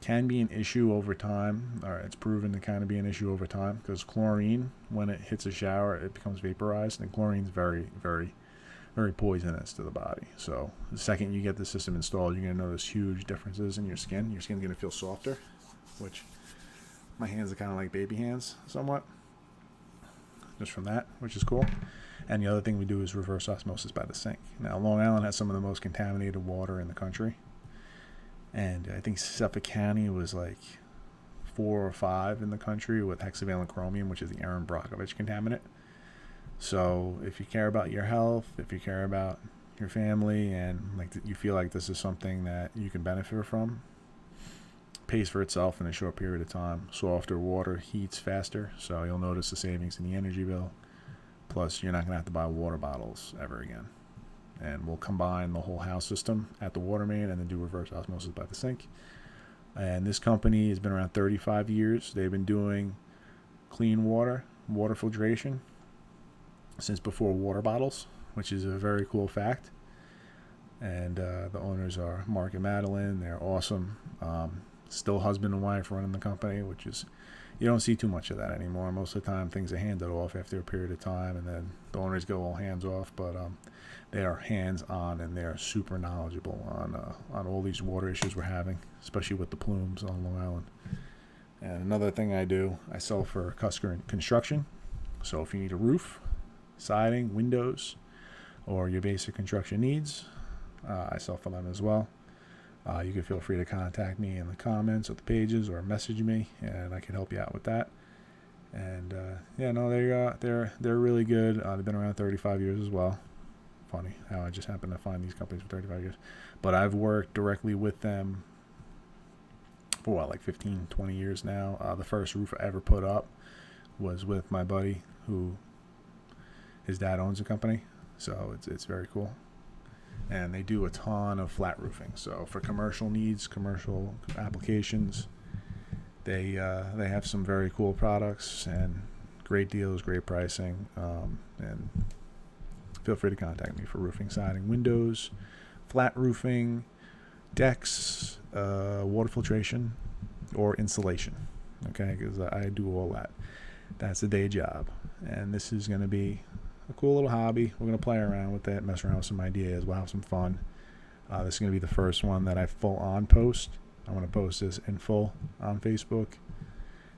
S2: can be an issue over time. Or it's proven to kind of be an issue over time because chlorine, when it hits a shower, it becomes vaporized, and chlorine's very, very, very poisonous to the body. So the second you get the system installed, you're going to notice huge differences in your skin. Your skin's going to feel softer, which my hands are kind of like baby hands somewhat, just from that, which is cool. And the other thing we do is reverse osmosis by the sink. Now, Long Island has some of the most contaminated water in the country. And I think Suffolk County was like 4 or 5 in the country with hexavalent chromium, which is the Aaron Brockovich contaminant. So if you care about your health, if you care about your family, and like you feel like this is something that you can benefit from, pays for itself in a short period of time. Softer water heats faster, so you'll notice the savings in the energy bill. Plus, you're not going to have to buy water bottles ever again. And we'll combine the whole house system at the water main and then do reverse osmosis by the sink. And this company has been around 35 years. They've been doing clean water filtration, since before water bottles, which is a very cool fact. And the owners are Mark and Madeline. They're awesome. Still husband and wife running the company, which is, you don't see too much of that anymore. Most of the time things are handed off after a period of time, and then the owners go all hands off. But they are hands on, and they're super knowledgeable on all these water issues we're having, especially with the plumes on Long Island. And another thing I do, I sell for Cusker Construction. So if you need a roof, siding, windows, or your basic construction needs, I sell for them as well. You can feel free to contact me in the comments or the pages, or message me, and I can help you out with that. And they're really good. They've been around 35 years as well. Funny how I just happened to find these companies for 35 years. But I've worked directly with them for like 15, 20 years now. The first roof I ever put up was with my buddy, who his dad owns a company, so it's very cool. And they do a ton of flat roofing. So for commercial needs, commercial applications, they have some very cool products and great deals, great pricing. And feel free to contact me for roofing, siding, windows, flat roofing, decks, water filtration, or insulation. Okay, because I do all that. That's a day job, and this is going to be a cool little hobby. We're going to play around with it, mess around with some ideas. We'll have some fun. This is going to be the first one that I full on post. I want to post this in full on Facebook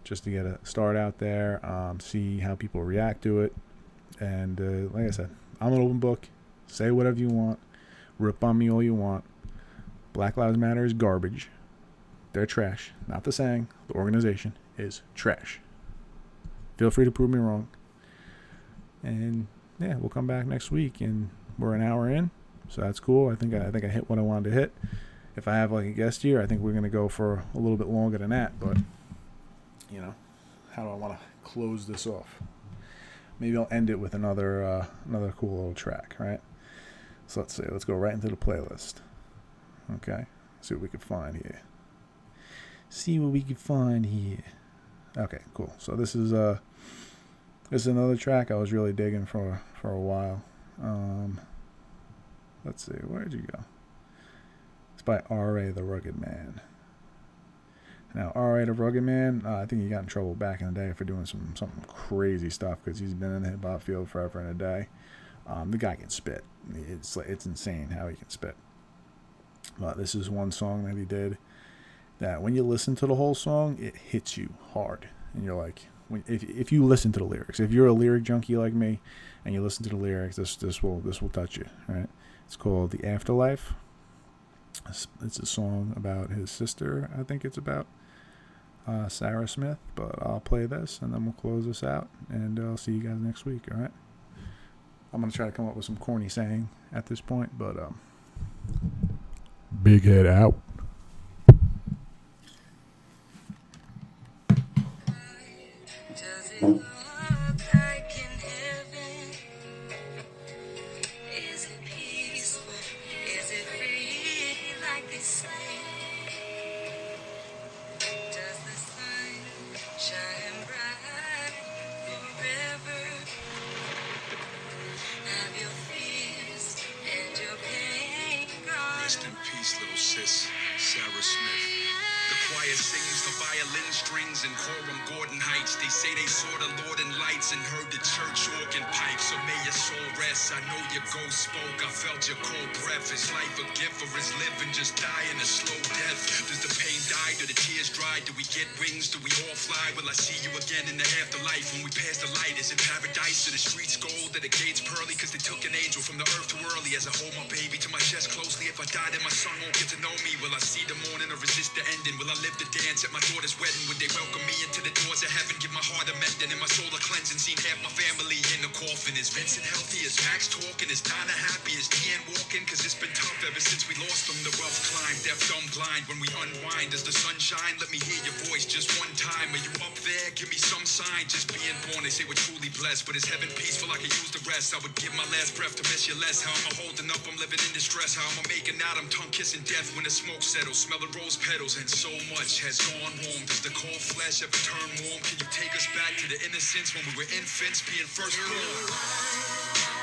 S2: just to get a start out there, see how people react to it. And like I said, I'm an open book. Say whatever you want. Rip on me all you want. Black Lives Matter is garbage. They're trash. Not the saying. The organization is trash. Feel free to prove me wrong. And yeah, we'll come back next week, and we're an hour in, so that's cool. I think I hit what I wanted to hit. If I have like a guest here, I think we're gonna go for a little bit longer than that. But how do I want to close this off? Maybe I'll end it with another cool little track, right? So let's see. Let's go right into the playlist. Okay. See what we can find here. Okay, cool. So this is another track I was really digging for a while. Let's see, where'd you go? It's by R.A. the Rugged Man. Now, R.A. the Rugged Man, I think he got in trouble back in the day for doing something crazy stuff, because he's been in the hip-hop field forever and a day. The guy can spit. It's insane how he can spit. But this is one song that he did that when you listen to the whole song, it hits you hard. And you're like, if you listen to the lyrics, if you're a lyric junkie like me and you listen to the lyrics, this will touch you, right? It's called The Afterlife. It's a song about his sister, I think it's about, Sarah Smith. But I'll play this, and then we'll close this out, and I'll see you guys next week, all right? I'm going to try to come up with some corny saying at this point, but big head out.
S4: Does it look like in heaven? Is it peaceful? Is it free like they say? Does the sun shine bright forever? Have your fears and your pain gone?
S1: Rest in peace, little sis, Sarah Smith. The choir sings the violin strings in Coram Gordon Heights. They say they saw the Lord in lights and heard the church organ pipe. So may your soul rest. I know your ghost spoke. I felt your cold breath. Is life a gift or is living just dying a slow death? Does the pain die? Do the tears dry? Do we get wings? Do we all fly? Will I see you again in the afterlife when we pass the light? Is it paradise? Do the streets gold? Are the gates pearly? Cause they took an angel from the earth too early. As I hold my baby to my chest closely, if I die then my son won't get to know me. Will I see the morning or resist the ending? Will I
S5: I live to dance at my daughter's wedding. Would they welcome me into the doors of heaven? Give my heart a mending and my soul a cleansing. Seen half my family in the coffin. Is Vincent healthy? Is Max talking? Is Donna happy? Is Deanne walking? Cause it's been tough ever since we lost them. The rough climb, deaf, dumb, blind. When we unwind, does the sun shine? Let me hear your voice just one time. Are you up there? Give me some sign. Just being born, they say we're truly blessed. But is heaven peaceful? I can use the rest. I would give my last breath to miss you less. How am I holding up? I'm living in distress. How am I making out? I'm tongue kissing death when the smoke settles. Smell the rose petals and so much has gone wrong. Does the cold flesh ever turn warm? Can you take us back to the innocence when we were infants being first born?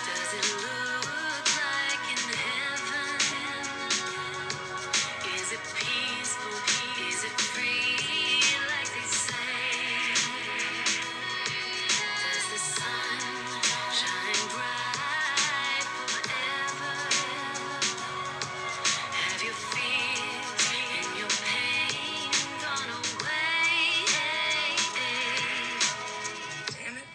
S4: Does it look like in heaven? Is it peaceful? Is it free like they say? Does the sun shine bright forever? Have your fears and your pain gone away? Damn it.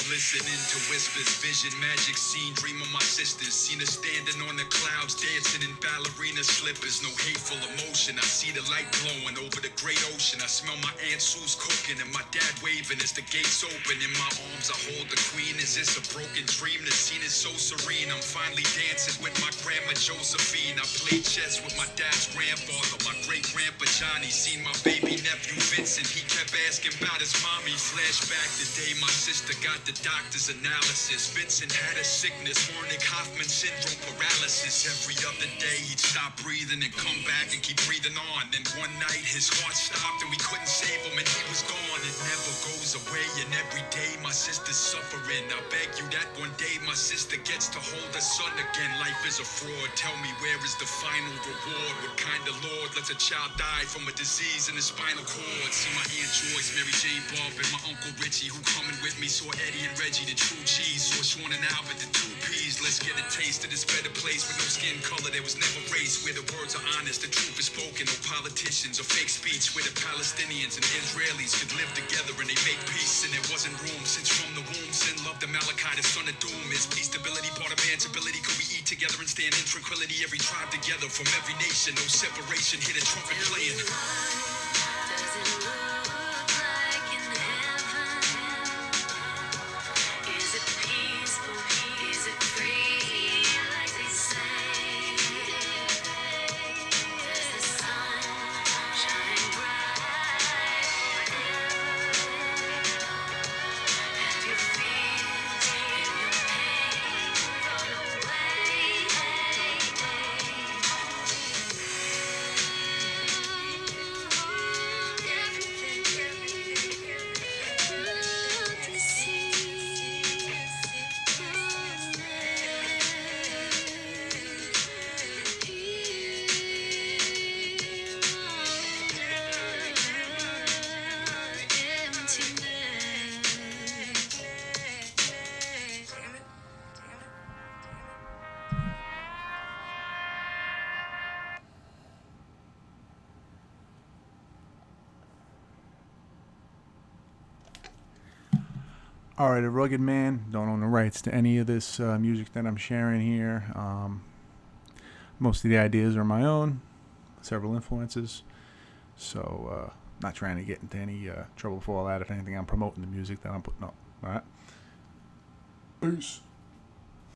S5: Listening to whispers, vision, magic scene, dream of my sisters. Seen her standing on the clouds, dancing in ballerina slippers. No hateful emotion, I see the light glowing over the great ocean. I smell my Aunt Sue's cooking and my dad waving as the gates open. In my arms I hold the queen. Is this a broken dream? The scene is so serene. I'm finally dancing with my grandma Josephine. I played chess with my dad's grandfather, my great-grandpa Johnny. Seen my baby nephew Vincent, he kept asking about his mommy. Flashback the day my sister got the doctor's analysis. Vincent had a sickness, Wernicke-Hoffman syndrome paralysis. Every other day he'd stop breathing and come back and keep breathing on. Then one night his heart stopped and we couldn't save him and he was gone. It never goes away and every day my sister's suffering. I beg you that one day my sister gets to hold her son again. Life is a fraud, tell me where is the final reward? What kind of Lord lets a child die from a disease in the spinal cord? See my Aunt Joyce, Mary J. Bob and my Uncle Richie who coming with me. Saw Eddie and Reggie, the true cheese. Saw Sean and Albert, the two P's. Let's get a taste of this better place with no skin color. There was never race, where the words are honest, the truth is spoken. No politicians or fake speech, where the Palestinians and Israelis could live together and they make peace. And there wasn't room since from the womb sin loved the Malachi, the son of doom. Is peace stability part of man's ability? Could we eat together and stand in tranquility? Every tribe together from every nation, no separation. Hear the trumpet playing.
S4: Does it look like in heaven? Is it peaceful? Is it free like they say? Does the sun shine bright forever? Have your fears and your pain gone away?
S2: All right, a rugged man. Don't own the rights to any of this music that I'm sharing here. Most of the ideas are my own. Several influences. So, not trying to get into any trouble for all that. If anything, I'm promoting the music that I'm putting up. All right. Peace.